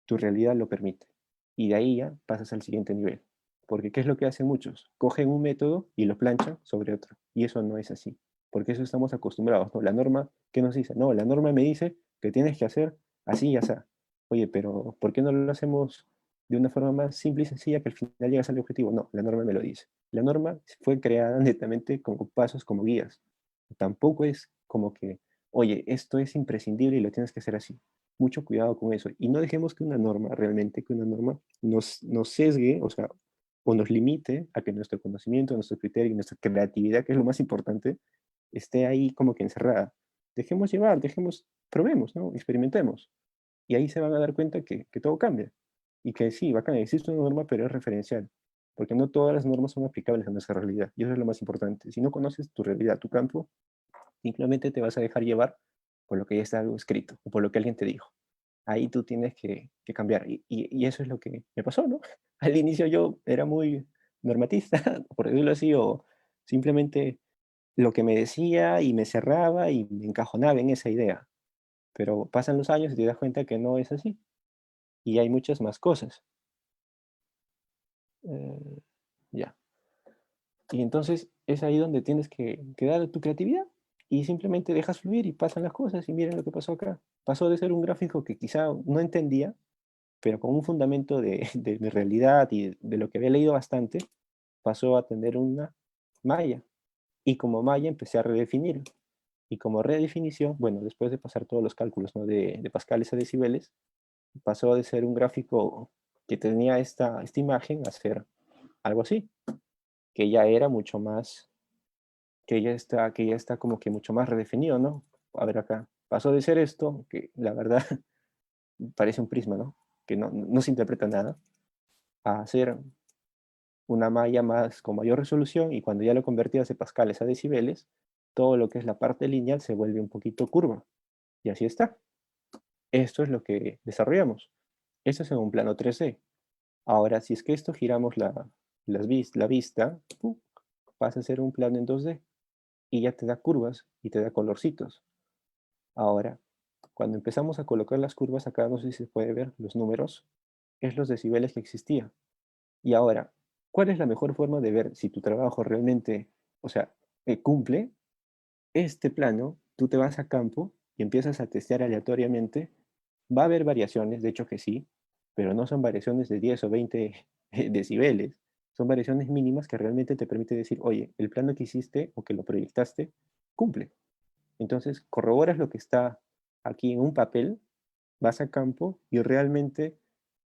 tu realidad lo permite. Y de ahí ya pasas al siguiente nivel. Porque ¿qué es lo que hacen muchos? Cogen un método y lo planchan sobre otro. Y eso no es así. Porque eso estamos acostumbrados, ¿no? La norma, ¿qué nos dice? No, la norma me dice que tienes que hacer así y así. Oye, pero ¿por qué no lo hacemos de una forma más simple y sencilla que al final llegas al objetivo? No, la norma me lo dice. La norma fue creada netamente como pasos, como guías. Tampoco es como que, oye, esto es imprescindible y lo tienes que hacer así. Mucho cuidado con eso. Y no dejemos que una norma, realmente, que una norma nos sesgue, o sea, o nos limite a que nuestro conocimiento, nuestro criterio y nuestra creatividad, que es lo más importante, esté ahí como que encerrada. Dejemos llevar, probemos, ¿no? Experimentemos. Y ahí se van a dar cuenta que todo cambia. Y que sí, bacán, existe una norma, pero es referencial. Porque no todas las normas son aplicables a nuestra realidad. Y eso es lo más importante. Si no conoces tu realidad, tu campo, simplemente te vas a dejar llevar por lo que ya está algo escrito o por lo que alguien te dijo. Ahí tú tienes que cambiar. Y eso es lo que me pasó, ¿no? Al inicio yo era muy normatista, por decirlo así, o simplemente lo que me decía y me cerraba y me encajonaba en esa idea. Pero pasan los años y te das cuenta que no es así. Y hay muchas más cosas. Eh, ya. Y entonces es ahí donde tienes que dar tu creatividad y simplemente dejas fluir y pasan las cosas y miren lo que pasó acá. Pasó de ser un gráfico que quizá no entendía, pero con un fundamento de mi realidad y de lo que había leído bastante, pasó a tener una malla. Y como malla empecé a redefinir. Y como redefinición, bueno, después de pasar todos los cálculos, ¿no? de pascales a decibeles, pasó de ser un gráfico que tenía esta imagen a ser algo así, que ya era mucho más que ya está como que mucho más redefinido, ¿no? A ver acá, pasó de ser esto, que la verdad parece un prisma, ¿no? Que no se interpreta nada, a ser una malla más con mayor resolución y cuando ya lo convertías de pascales a decibeles, todo lo que es la parte lineal se vuelve un poquito curva. Y así está. Esto es lo que desarrollamos. Esto es en un plano 3D. Ahora, si es que esto giramos la vista, ¡pum!, pasa a ser un plano en 2D y ya te da curvas y te da colorcitos. Ahora, cuando empezamos a colocar las curvas acá, no sé si se puede ver los números, es los decibeles que existía. Y ahora, ¿cuál es la mejor forma de ver si tu trabajo realmente, o sea, cumple? Este plano, tú te vas a campo y empiezas a testear aleatoriamente. Va a haber variaciones, de hecho que sí, pero no son variaciones de 10 o 20 decibeles. Son variaciones mínimas que realmente te permite decir, oye, el plano que hiciste o que lo proyectaste cumple. Entonces, corroboras lo que está aquí en un papel, vas a campo y realmente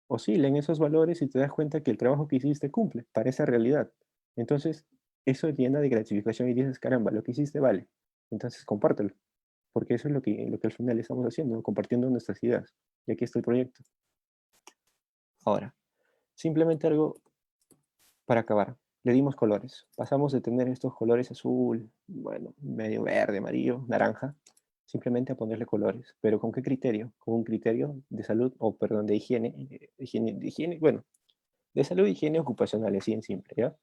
oscilan esos valores y te das cuenta que el trabajo que hiciste cumple para esa realidad. Entonces, eso llena de gratificación y dices, caramba, lo que hiciste vale. Entonces, compártelo, porque eso es lo que al final estamos haciendo, ¿no? Compartiendo nuestras ideas. Y aquí está el proyecto. Ahora, simplemente algo para acabar. Le dimos colores. Pasamos de tener estos colores azul, bueno, medio verde, amarillo, naranja, simplemente a ponerle colores. ¿Pero con qué criterio? Con un criterio de salud, o perdón, de higiene, bueno, de salud y higiene ocupacional, así en simple, ¿ya?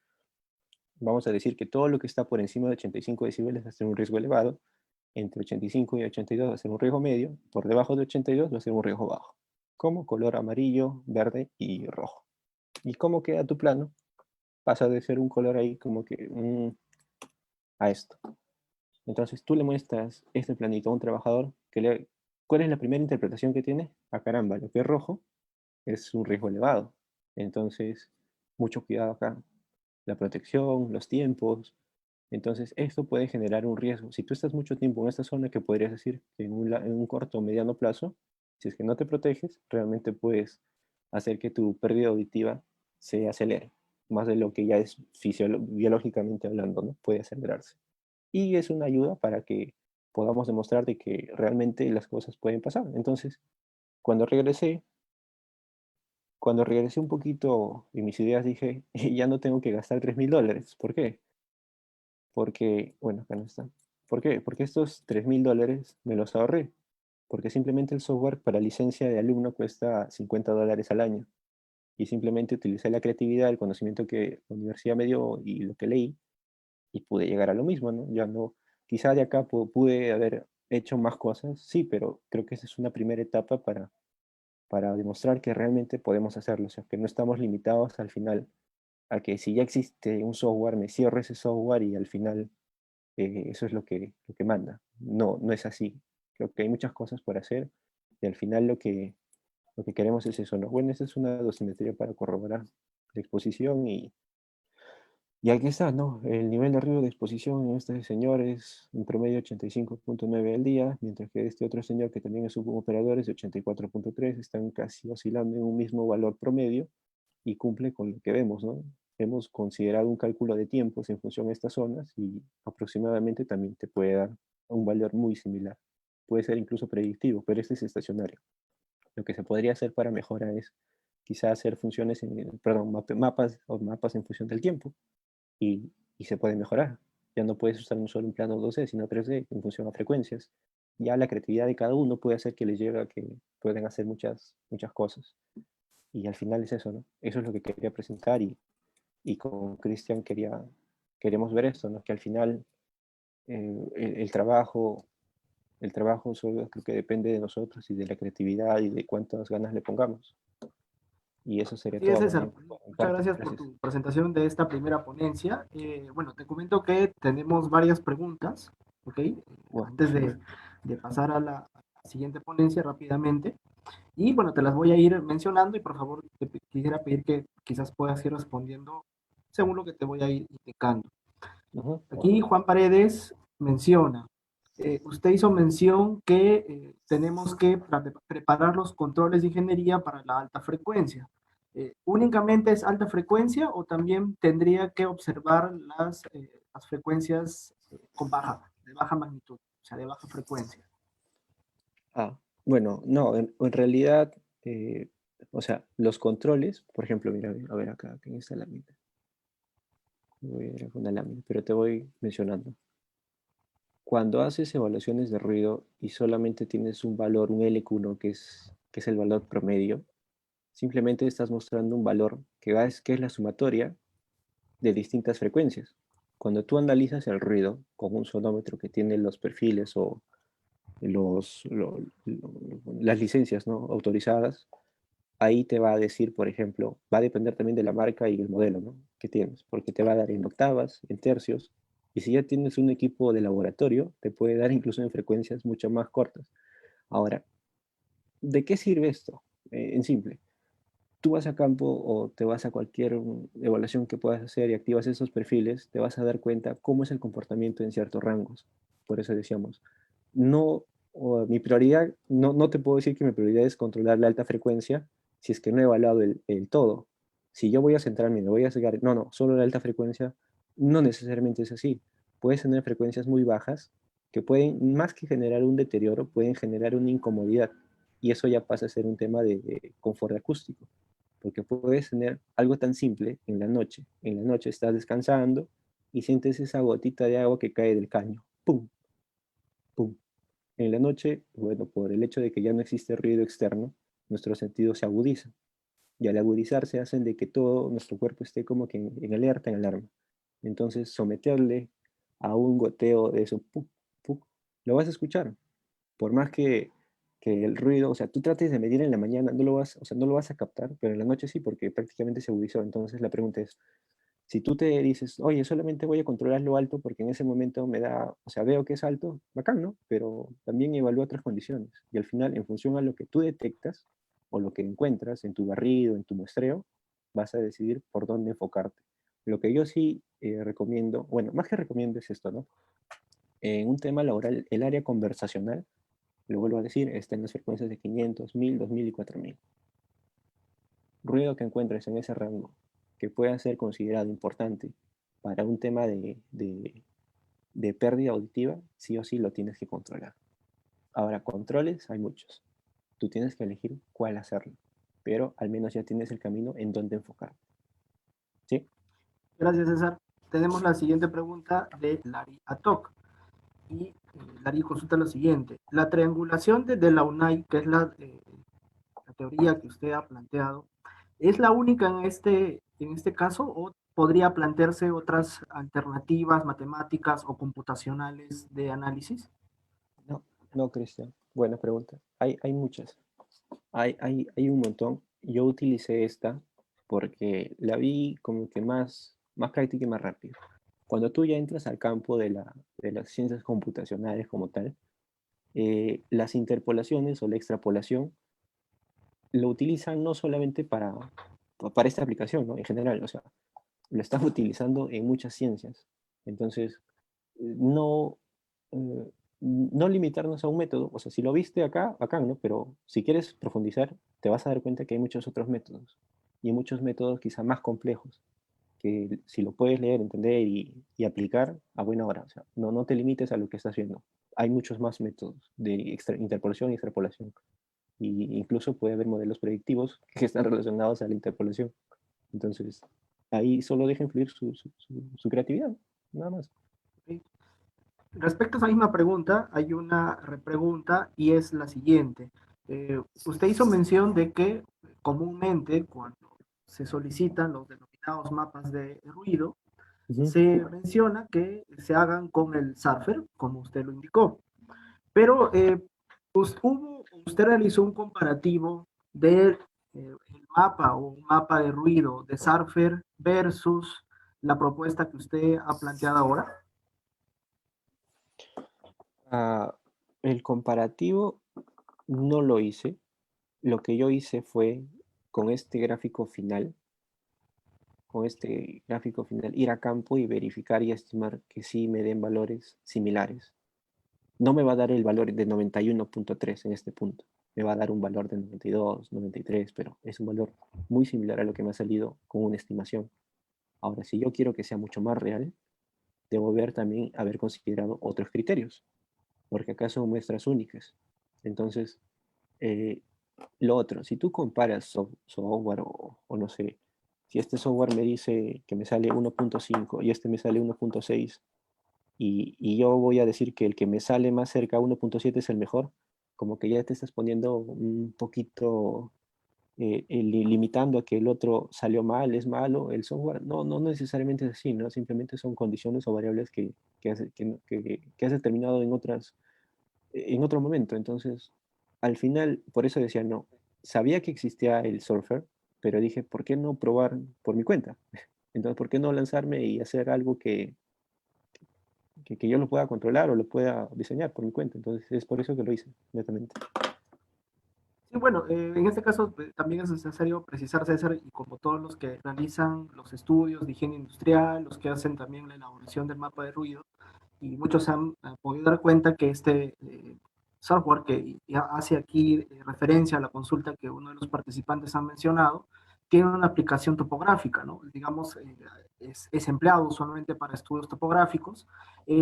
Vamos a decir que todo lo que está por encima de 85 decibeles va a ser un riesgo elevado, entre 85 y 82 va a ser un riesgo medio, por debajo de 82 va a ser un riesgo bajo, como color amarillo, verde y rojo. ¿Y cómo queda tu plano? Pasa de ser un color ahí como que a esto. Entonces tú le muestras este planito a un trabajador, ¿cuál es la primera interpretación que tiene? Ah, caramba, lo que es rojo es un riesgo elevado. Entonces, mucho cuidado acá. La protección, los tiempos. Entonces, esto puede generar un riesgo. Si tú estás mucho tiempo en esta zona, que podrías decir que en un corto o mediano plazo, si es que no te proteges, realmente puedes hacer que tu pérdida auditiva se acelere. más de lo que ya es biológicamente hablando, ¿no? Puede acelerarse. Y es una ayuda para que podamos demostrar de que realmente las cosas pueden pasar. Entonces, cuando regresé, cuando regresé un poquito en mis ideas, dije, ya no tengo que gastar $3.000. ¿Por qué? Porque, bueno, acá no está. ¿Por qué? Porque estos $3.000 me los ahorré. Porque simplemente el software para licencia de alumno cuesta $50 al año. Y simplemente utilicé la creatividad, el conocimiento que la universidad me dio y lo que leí, y pude llegar a lo mismo, ¿no? Ya no, quizá de acá pude haber hecho más cosas, sí, pero creo que esa es una primera etapa para demostrar que realmente podemos hacerlo, o sea, que no estamos limitados al final a que si ya existe un software, me cierro ese software y al final eso es lo que manda. No, no es así. Creo que hay muchas cosas por hacer y al final lo que queremos es eso, ¿no? Bueno, esa es una dosimetría para corroborar la exposición y aquí está, ¿no? El nivel de riesgo de exposición en este señor es en promedio 85,9 al día, mientras que este otro señor que también es suboperador es de 84,3, están casi oscilando en un mismo valor promedio y cumple con lo que vemos, ¿no? Hemos considerado un cálculo de tiempos en función a estas zonas y aproximadamente también te puede dar un valor muy similar. Puede ser incluso predictivo, pero este es estacionario. Lo que se podría hacer para mejorar es quizá hacer funciones, perdón, mapas en función del tiempo y se puede mejorar. Ya no puedes usar solo un plano 2D, sino 3D en función a frecuencias. Ya la creatividad de cada uno puede hacer que les llegue a que pueden hacer muchas, muchas cosas. Y al final es eso, ¿no? Eso es lo que quería presentar y con Cristian queremos ver esto, ¿no? Que al final el trabajo solo creo que depende de nosotros y de la creatividad y de cuántas ganas le pongamos. Y eso sería Así es, todo más César. bien en Muchas parte. gracias por Gracias. tu presentación de esta primera ponencia. Bueno, te comento que tenemos varias preguntas, ¿ok? Bueno, Antes de pasar a la siguiente ponencia rápidamente. Y bueno, te las voy a ir mencionando y por favor te quisiera pedir que quizás puedas ir respondiendo según lo que te voy a ir indicando. ujú, Aquí Juan Paredes menciona, usted hizo mención que tenemos que preparar los controles de ingeniería para la alta frecuencia. ¿Únicamente es alta frecuencia o también tendría que observar las frecuencias de baja magnitud, o sea, de baja frecuencia? bueno, no, en realidad, o sea, los controles, por ejemplo, mira, a ver acá, en esta lámina. Voy a ir con una lámina, pero te voy mencionando. Cuando haces evaluaciones de ruido y solamente tienes un valor, un LQ1, que es el valor promedio, simplemente estás mostrando un valor que es la sumatoria de distintas frecuencias. Cuando tú analizas el ruido con un sonómetro que tiene los perfiles o los, las licencias, ¿no?, autorizadas, ahí te va a decir, por ejemplo, va a depender también de la marca y el modelo, ¿no?, que tienes, porque te va a dar en octavas, en tercios, y si ya tienes un equipo de laboratorio, te puede dar incluso en frecuencias mucho más cortas. Ahora, ¿de qué sirve esto? En simple, tú vas a campo o te vas a cualquier evaluación que puedas hacer y activas esos perfiles, te vas a dar cuenta cómo es el comportamiento en ciertos rangos. Por eso decíamos, no, mi prioridad, no te puedo decir que mi prioridad es controlar la alta frecuencia si es que no he evaluado el todo. Si yo voy a centrarme, me voy a cegar, no, solo la alta frecuencia, no necesariamente es así. Puedes tener frecuencias muy bajas que pueden, más que generar un deterioro, pueden generar una incomodidad. Y eso ya pasa a ser un tema de confort acústico, porque puedes tener algo tan simple en la noche. En la noche estás descansando y sientes esa gotita de agua que cae del caño. ¡Pum! ¡Pum! En la noche, bueno, por el hecho de que ya no existe ruido externo, nuestros sentidos se agudizan. Y al agudizarse hacen de que todo nuestro cuerpo esté como que en alerta, en alarma. Entonces, someterle a un goteo de eso, ¡pum! ¡Pum! Lo vas a escuchar. Por más que el ruido, o sea, tú trates de medir en la mañana, no lo vas, o sea, no lo vas a captar, pero en la noche sí, porque prácticamente se agudizó. Entonces la pregunta es, si tú te dices, oye, solamente voy a controlar lo alto porque en ese momento me da, o sea, veo que es alto, bacán, ¿no? Pero también evalúa otras condiciones. Y al final, en función a lo que tú detectas o lo que encuentras en tu barrido, en tu muestreo, vas a decidir por dónde enfocarte. Lo que yo sí recomiendo, bueno, más que recomiendo es esto, ¿no? En un tema laboral, el área conversacional, lo vuelvo a decir, está en las frecuencias de 500, 1000, 2000 y 4000. Ruido que encuentres en ese rango. que pueda ser considerado importante para un tema de pérdida auditiva, sí o sí lo tienes que controlar. Ahora, controles hay muchos. Tú tienes que elegir cuál hacerlo, pero al menos ya tienes el camino en donde enfocar. ¿Sí? Gracias, César. Tenemos la siguiente pregunta de Lari Atok. Y Lari consulta lo siguiente. La triangulación de la UNAI, que es la teoría que usted ha planteado, ¿es la única en este caso o podría plantearse otras alternativas matemáticas o computacionales de análisis? No, no, Cristian. Buena pregunta. Hay muchas. Hay un montón. Yo utilicé esta porque la vi como que más práctica y más rápida. Cuando tú ya entras al campo de las ciencias computacionales como tal, las interpolaciones o la extrapolación lo utilizan no solamente para esta aplicación, ¿no? En general, o sea, lo están utilizando en muchas ciencias. Entonces, no, eh, no limitarnos a un método, o sea, si lo viste acá, acá, ¿no? Pero si quieres profundizar, te vas a dar cuenta que hay muchos otros métodos, y muchos métodos quizá más complejos, que si lo puedes leer, entender y aplicar, a buena hora, o sea, no te limites a lo que estás viendo. Hay muchos más métodos de interpolación y extrapolación, y incluso puede haber modelos predictivos que están relacionados a la interpolación. Entonces, ahí solo deja influir su creatividad, nada más. ¿Sí? Respecto a esa misma pregunta, hay una repregunta y es la siguiente. Usted hizo mención de que comúnmente cuando se solicitan los denominados mapas de ruido, Ujú. se menciona que se hagan con el Surfer, como usted lo indicó. Pero usted realizó un comparativo del el mapa o un mapa de ruido de Surfer versus la propuesta que usted ha planteado ahora. Ah, el comparativo no lo hice. Lo que yo hice fue con este gráfico final, ir a campo y verificar y estimar que sí me den valores similares. No me va a dar el valor de 91.3 en este punto. Me va a dar un valor de 92, 93, pero es un valor muy similar a lo que me ha salido con una estimación. Ahora, si yo quiero que sea mucho más real, debo ver también haber considerado otros criterios, porque acá son muestras únicas. Entonces, eh, lo otro, si tú comparas software o no sé, si este software me dice que me sale 1.5 y este me sale 1.6 y yo voy a decir que el que me sale más cerca a 1.7 es el mejor, como que ya te estás poniendo un poquito limitando a que el otro salió mal, es malo, el software, no necesariamente es así, ¿no? Simplemente son condiciones o variables que has determinado en otro momento. Entonces, al final, por eso decía no. Sabía que existía el Surfer, pero dije, ¿por qué no probar por mi cuenta? Entonces, ¿por qué no lanzarme y hacer algo que yo lo pueda controlar o lo pueda diseñar por mi cuenta? Entonces, es por eso que lo hice, netamente. Sí, bueno, en este caso también es necesario precisar, César, y como todos los que realizan los estudios de higiene industrial, los que hacen también la elaboración del mapa de ruido, y muchos se han podido dar cuenta que este software que ya hace aquí referencia a la consulta que uno de los participantes ha mencionado, tiene una aplicación topográfica, ¿no? Digamos, es empleado usualmente para estudios topográficos.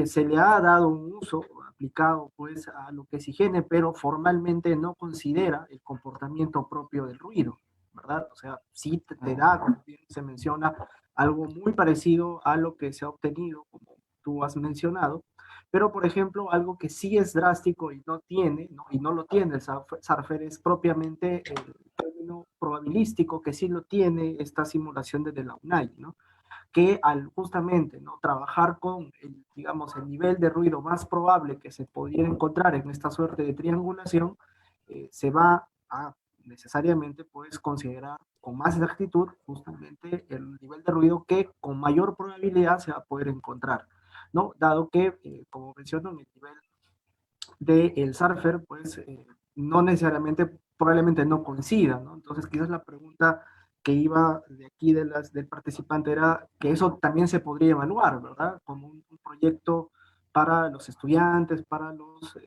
Se le ha dado un uso aplicado pues a lo que es higiene, pero formalmente no considera el comportamiento propio del ruido, ¿verdad? O sea, sí te da, como bien se menciona, algo muy parecido a lo que se ha obtenido, como tú has mencionado, pero por ejemplo, algo que sí es drástico y no tiene, ¿no? Y no lo tiene el Surfer es propiamente el término probabilístico que sí lo tiene esta simulación de la UNAI, ¿no? Que al justamente ¿no? trabajar con el, digamos, el nivel de ruido más probable que se pudiera encontrar en esta suerte de triangulación, se va a necesariamente pues considerar con más exactitud justamente el nivel de ruido que con mayor probabilidad se va a poder encontrar, ¿no? Dado que, como menciono, en el nivel del surfer, pues no necesariamente, probablemente no coincida, ¿no? Entonces, quizás la pregunta que iba de aquí del participante era que eso también se podría evaluar, ¿verdad? Como un proyecto para los estudiantes, para los,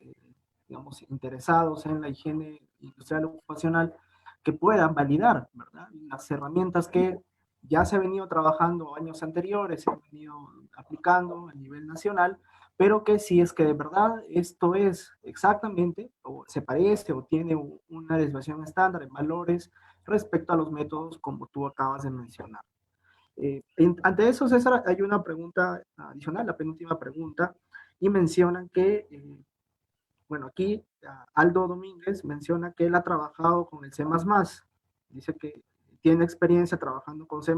digamos, interesados en la higiene industrial ocupacional, que puedan validar, ¿verdad? Las herramientas que ya se ha venido trabajando años anteriores, se ha venido aplicando a nivel nacional, pero que si es que de verdad esto es exactamente, o se parece, o tiene una desviación estándar en valores respecto a los métodos como tú acabas de mencionar. Ante eso, César, hay una pregunta adicional, la penúltima pregunta, y mencionan que, bueno, aquí Aldo Domínguez menciona que él ha trabajado con el C++. Dice que tiene experiencia trabajando con C++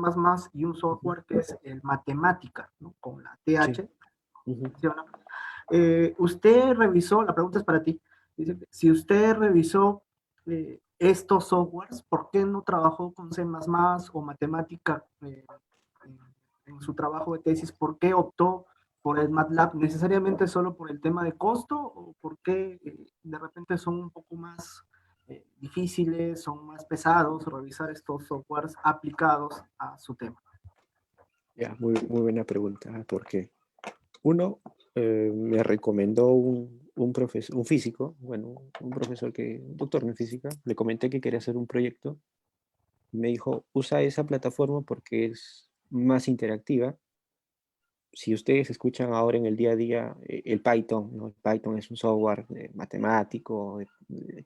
y un Ujú. software que es el Matemática, ¿no? Con la Sí. TH. Ujú. Menciona. Usted revisó, la pregunta es para ti, dice, si usted revisó estos softwares, ¿por qué no trabajó con C++ o Matemática en, en su trabajo de tesis? ¿Por qué optó por el MATLAB? ¿Necesariamente solo por el tema de costo o por qué de repente son un poco más difíciles, son más pesados revisar estos softwares aplicados a su tema? Ya, muy buena pregunta. ¿Por qué? Uno, me recomendó un profesor, un físico, bueno, un profesor un doctor en física, le comenté que quería hacer un proyecto. Me dijo, usa esa plataforma porque es más interactiva. Si ustedes escuchan ahora en el día a día el Python, ¿no? El Python es un software matemático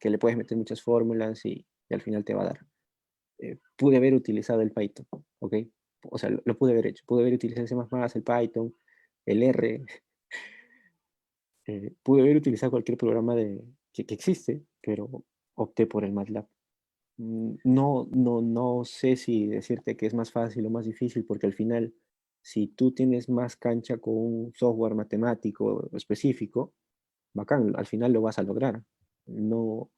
que le puedes meter muchas fórmulas y al final te va a dar. Pude haber utilizado el Python, ¿ok? O sea, lo pude haber hecho. Pude haber utilizado el C++, el Python, el R. Pude haber utilizado cualquier programa que existe, pero opté por el MATLAB. No sé si decirte que es más fácil o más difícil, porque al final, si tú tienes más cancha con un software matemático específico, bacán, al final lo vas a lograr. No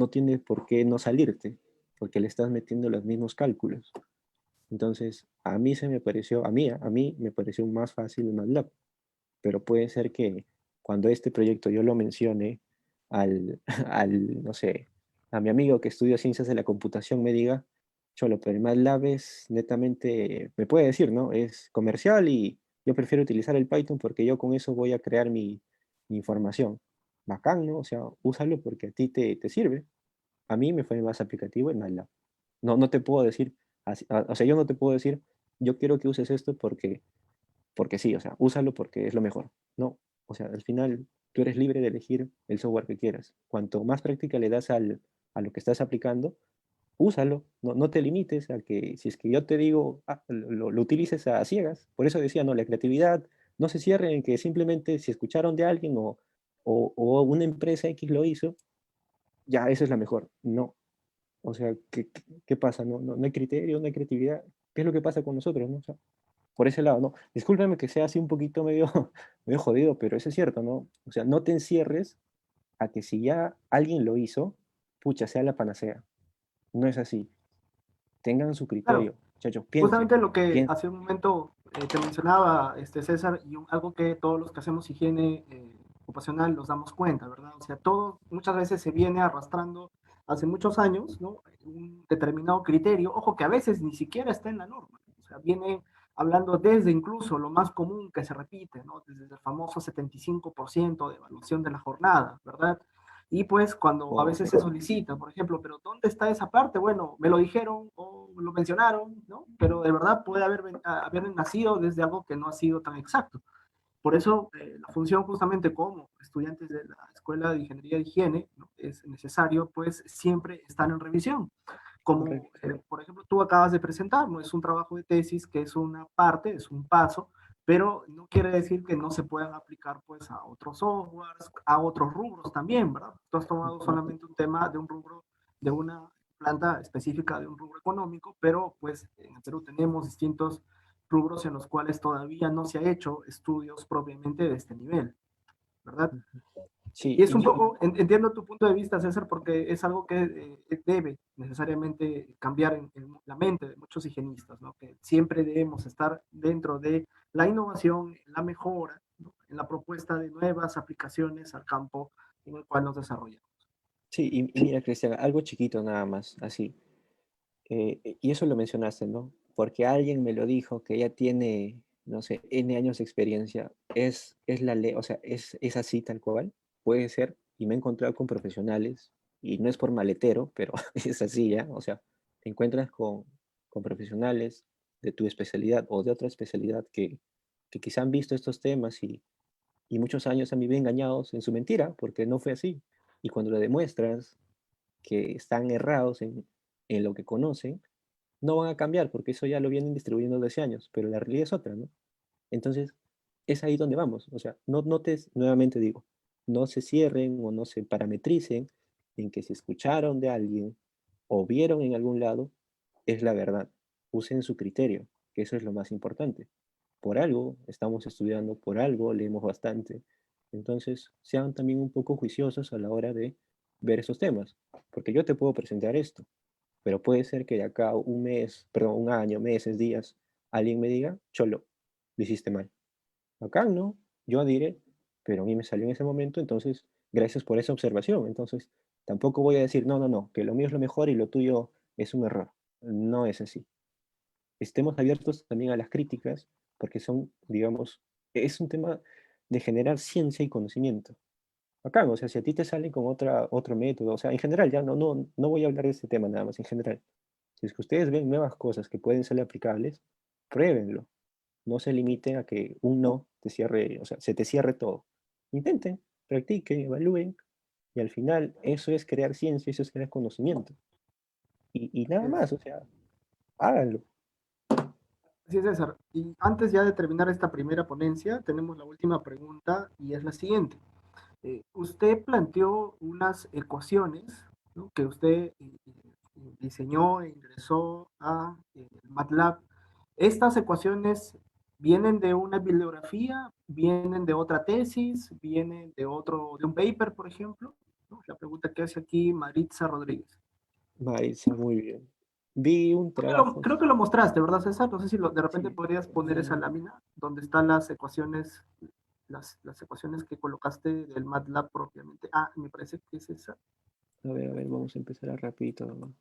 tienes por qué no salirte, porque le estás metiendo los mismos cálculos. Entonces, a mí se me pareció, a mí me pareció más fácil el MATLAB, pero puede ser que cuando este proyecto yo lo mencione no sé, a mi amigo que estudia ciencias de la computación me diga, Cholo, pero el MATLAB es netamente, me puede decir, ¿no? Es comercial y yo prefiero utilizar el Python porque yo con eso voy a crear mi información. Bacán, ¿no? O sea, úsalo porque a ti te sirve. A mí me fue más aplicativo el MATLAB. No te puedo decir, o sea, yo no te puedo decir, yo quiero que uses esto porque sí, o sea, úsalo porque es lo mejor. No, o sea, al final tú eres libre de elegir el software que quieras. Cuanto más práctica le das a lo que estás aplicando, úsalo. No te limites a que si es que yo te digo, lo utilices a ciegas. Por eso decía, no, la creatividad no se cierre en que simplemente si escucharon de alguien o una empresa X lo hizo, ya esa es la mejor. No. O sea, ¿qué pasa? No hay criterio, no hay creatividad. ¿Qué es lo que pasa con nosotros, no? O sea, por ese lado, ¿no? Discúlpeme que sea así un poquito medio, medio jodido, pero eso es cierto, ¿no? O sea, no te encierres a que si ya alguien lo hizo, pucha, sea la panacea. No es así. Tengan su Claro, criterio, muchachos, justamente piensen, lo que piensen. hace un momento te mencionaba César, y algo que todos los que hacemos higiene ocupacional nos damos cuenta, ¿verdad? O sea, todo muchas veces se viene arrastrando hace muchos años, ¿no? Un determinado criterio, ojo que a veces ni siquiera está en la norma, o sea, viene hablando desde incluso lo más común que se repite, ¿no? Desde el famoso 75% de evaluación de la jornada, ¿verdad? Y pues cuando a veces se Correcto. solicita, por ejemplo, pero ¿dónde está esa parte? Bueno, me lo dijeron o lo mencionaron, ¿no? Pero de verdad puede haber nacido desde algo que no ha sido tan exacto. Por eso la función justamente como estudiantes de la Escuela de Ingeniería de Higiene, ¿no? Es necesario pues siempre estar en revisión. Como Correcto. por ejemplo tú acabas de presentar, no es un trabajo de tesis que es una parte, es un paso, pero no quiere decir que no se puedan aplicar pues a otros softwares, a otros rubros también, ¿verdad? Tú has tomado Ujú. solamente un tema de un rubro, de una planta específica de un rubro económico, pero pues en el Perú tenemos distintos rubros en los cuales todavía no se ha hecho estudios propiamente de este nivel, ¿verdad? Sí, Y es un poco, entiendo tu punto de vista, César, porque es algo que debe necesariamente cambiar en la mente de muchos higienistas, ¿no? Que siempre debemos estar dentro de la innovación, la mejora, ¿no? En la propuesta de nuevas aplicaciones al campo en el cual nos desarrollamos. sí, y mira, Cristian, algo chiquito nada más, así. Y eso lo mencionaste, ¿no? Porque alguien me lo dijo que ya tiene, no sé, N años de experiencia. Es la ley, o sea, es así tal cual, puede ser. Y me he encontrado con profesionales, y no es por maletero, pero es así, ¿ya? O sea, te encuentras con profesionales de tu especialidad o de otra especialidad que quizá han visto estos temas y muchos años han vivido engañados en su mentira, porque no fue así. Y cuando le demuestras que están errados en lo que conocen, no van a cambiar, porque eso ya lo vienen distribuyendo desde años, pero la realidad es otra, ¿no? Entonces, es ahí donde vamos. O sea, nuevamente digo, no se cierren o no se parametricen en que si escucharon de alguien o vieron en algún lado, es la verdad. Usen su criterio, que eso es lo más importante. Por algo estamos estudiando, por algo leemos bastante. Entonces, sean también un poco juiciosos a la hora de ver esos temas, porque yo te puedo presentar esto, pero puede ser que de acá un mes, perdón, un año, meses, días, alguien me diga, Cholo, lo hiciste mal. Acá no, yo diré, pero a mí me salió en ese momento, entonces, gracias por esa observación. Entonces, tampoco voy a decir, no, no, no, que lo mío es lo mejor y lo tuyo es un error. No es así. Estemos abiertos también a las críticas, porque son, digamos, es un tema de generar ciencia y conocimiento. Acá, o sea, si a ti te salen con otro método, o sea, en general, ya no voy a hablar de este tema nada más, en general. Si es que ustedes ven nuevas cosas que pueden ser aplicables, pruébenlo. No se limiten a que un no te cierre, o sea, se te cierre todo. Intenten, practiquen, evalúen, y al final eso es crear ciencia, eso es crear conocimiento. Y nada Es, más, o sea, háganlo. Así es, César. Y antes ya de terminar esta primera ponencia, tenemos la última pregunta y es la siguiente. Usted planteó unas ecuaciones, ¿no?, que usted diseñó e ingresó a MATLAB. Estas ecuaciones vienen de una bibliografía, vienen de otra tesis, vienen de un paper, por ejemplo, ¿no? La pregunta que hace aquí Maritza Rodríguez. Maritza, muy bien. Vi un trabajo, Creo que lo mostraste, ¿verdad, César? No sé si de repente sí, podrías poner esa lámina donde están las ecuaciones, las ecuaciones que colocaste del MATLAB propiamente. Ah, me parece que es esa. a ver, vamos a empezar a rapidito.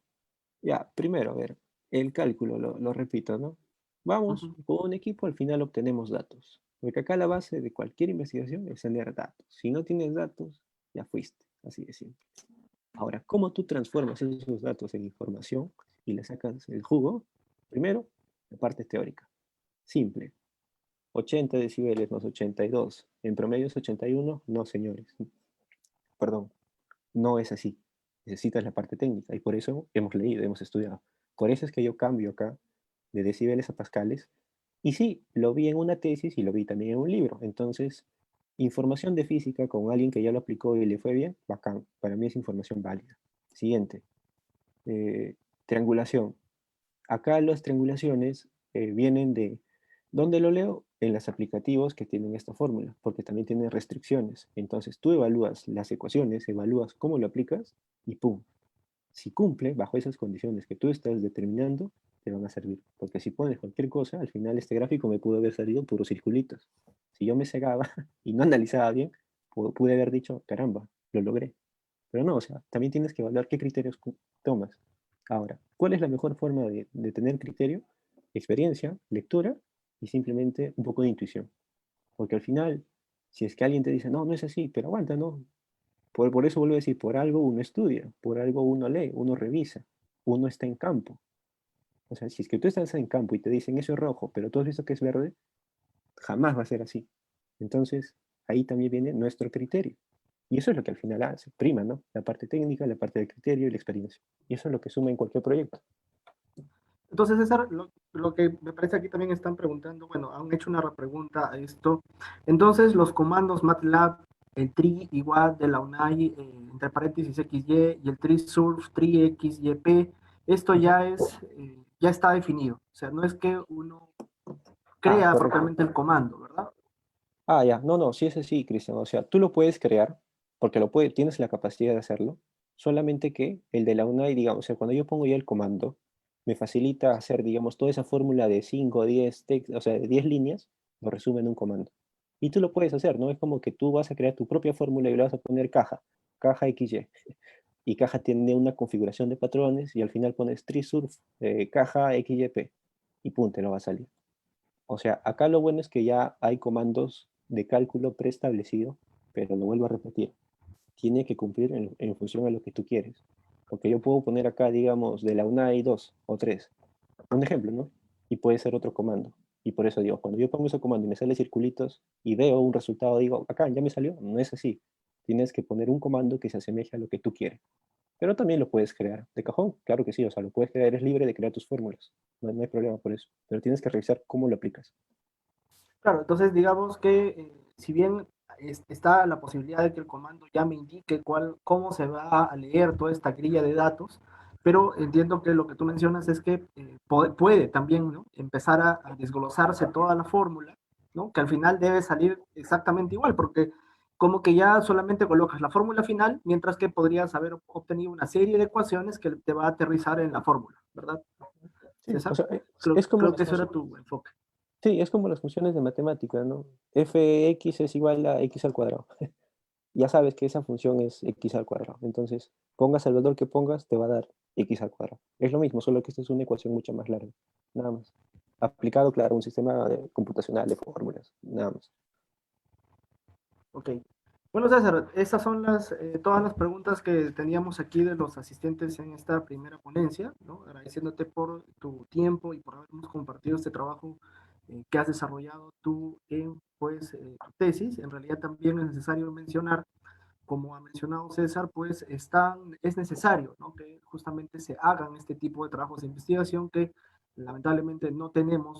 Ya, primero, a ver, el cálculo, lo repito, ¿no? Vamos, Ujú. con un equipo al final obtenemos datos, porque acá la base de cualquier investigación es tener datos. Si no tienes datos, ya fuiste, así de simple. Ahora, ¿cómo tú transformas esos datos en información y le sacas el jugo? Primero, la parte teórica. Simple. 80 decibeles más 82. En promedio es 81. No, señores. Perdón. No es así. Necesitas la parte técnica y por eso hemos leído, hemos estudiado. Por eso es que yo cambio acá de decibeles a pascales. Y sí, lo vi en una tesis y lo vi también en un libro. Entonces, información de física con alguien que ya lo aplicó y le fue bien, bacán. Para mí es información válida. Siguiente, triangulación. Acá las triangulaciones vienen de, ¿dónde lo leo? En los aplicativos que tienen esta fórmula, porque también tienen restricciones. Entonces tú evalúas las ecuaciones, evalúas cómo lo aplicas y ¡pum! Si cumple bajo esas condiciones que tú estás determinando, te van a servir. Porque si pones cualquier cosa, al final este gráfico me pudo haber salido puros circulitos. Si yo me cegaba y no analizaba bien, pude haber dicho, caramba, lo logré. Pero no, o sea, también tienes que evaluar qué criterios tomas. Ahora, ¿cuál es la mejor forma de tener criterio? Experiencia, lectura y simplemente un poco de intuición. Porque al final, si es que alguien te dice, no, no es así, pero aguanta, ¿no? Por eso vuelvo a decir, por algo uno estudia, por algo uno lee, uno revisa, uno está en campo. O sea, si es que tú estás en campo y te dicen eso es rojo, pero tú has visto que es verde, jamás va a ser así. Entonces, ahí también viene nuestro criterio. Y eso es lo que al final hace, prima, ¿no? La parte técnica, la parte del criterio y la experiencia. Y eso es lo que suma en cualquier proyecto. Entonces, César, lo que me parece aquí también están preguntando, bueno, han hecho una repregunta a esto. Entonces, los comandos MATLAB, el tri igual de la UNAI, entre paréntesis XY, y el tri surf, tri XYP, esto Ujú. ya está definido. O sea, no es que uno Ah, crea correcto. propiamente el comando, ¿verdad? Ah, ya. No, no, sí es así, Cristian. O sea, tú lo puedes crear, porque tienes la capacidad de hacerlo, solamente que el de la UNAI, digamos, o sea, cuando yo pongo ya el comando, me facilita hacer, digamos, toda esa fórmula de 5, 10, o sea, de 10 líneas, lo resume en un comando. Y tú lo puedes hacer, ¿no? Es como que tú vas a crear tu propia fórmula y le vas a poner caja, caja XY. Y caja tiene una configuración de patrones y al final pones trisurf, caja XYP y pum, te lo va a salir. O sea, acá lo bueno es que ya hay comandos de cálculo preestablecido, pero lo vuelvo a repetir, tiene que cumplir en función a lo que tú quieres. Porque yo puedo poner acá, digamos, de la UNAI 2 o 3. Un ejemplo, ¿no? y puede ser otro comando. Y por eso digo, cuando yo pongo ese comando y me sale circulitos y veo un resultado, digo, acá ya me salió. No es así. Tienes que poner un comando que se asemeje a lo que tú quieres. Pero también lo puedes crear de cajón, claro que sí, o sea, lo puedes crear, eres libre de crear tus fórmulas, no hay problema por eso, pero tienes que revisar cómo lo aplicas. Claro, entonces digamos que si bien está la posibilidad de que el comando ya me indique cómo se va a leer toda esta grilla de datos, pero entiendo que lo que tú mencionas es que puede también, ¿no?, empezar a desglosarse toda la fórmula, ¿no?, que al final debe salir exactamente igual, porque como que ya solamente colocas la fórmula final, mientras que podrías haber obtenido una serie de ecuaciones que te va a aterrizar en la fórmula, ¿verdad, Sí, o César? sea, Creo, es como creo que las eso era funciones, tu enfoque. sí, es como las funciones de matemática, ¿no? Fx es igual a x al cuadrado. Ya sabes que esa función es x al cuadrado, entonces pongas el valor que pongas, te va a dar x al cuadrado. Es lo mismo, solo que esta es una ecuación mucho más larga, nada más. Aplicado, claro, a un sistema computacional de fórmulas, nada más. Ok. Bueno, César, esas son todas las preguntas que teníamos aquí de los asistentes en esta primera ponencia, ¿no? Agradeciéndote por tu tiempo y por habernos compartido este trabajo que has desarrollado tú en pues, tu tesis. En realidad también es necesario mencionar, como ha mencionado César, pues es necesario, ¿no?, que justamente se hagan este tipo de trabajos de investigación que lamentablemente no tenemos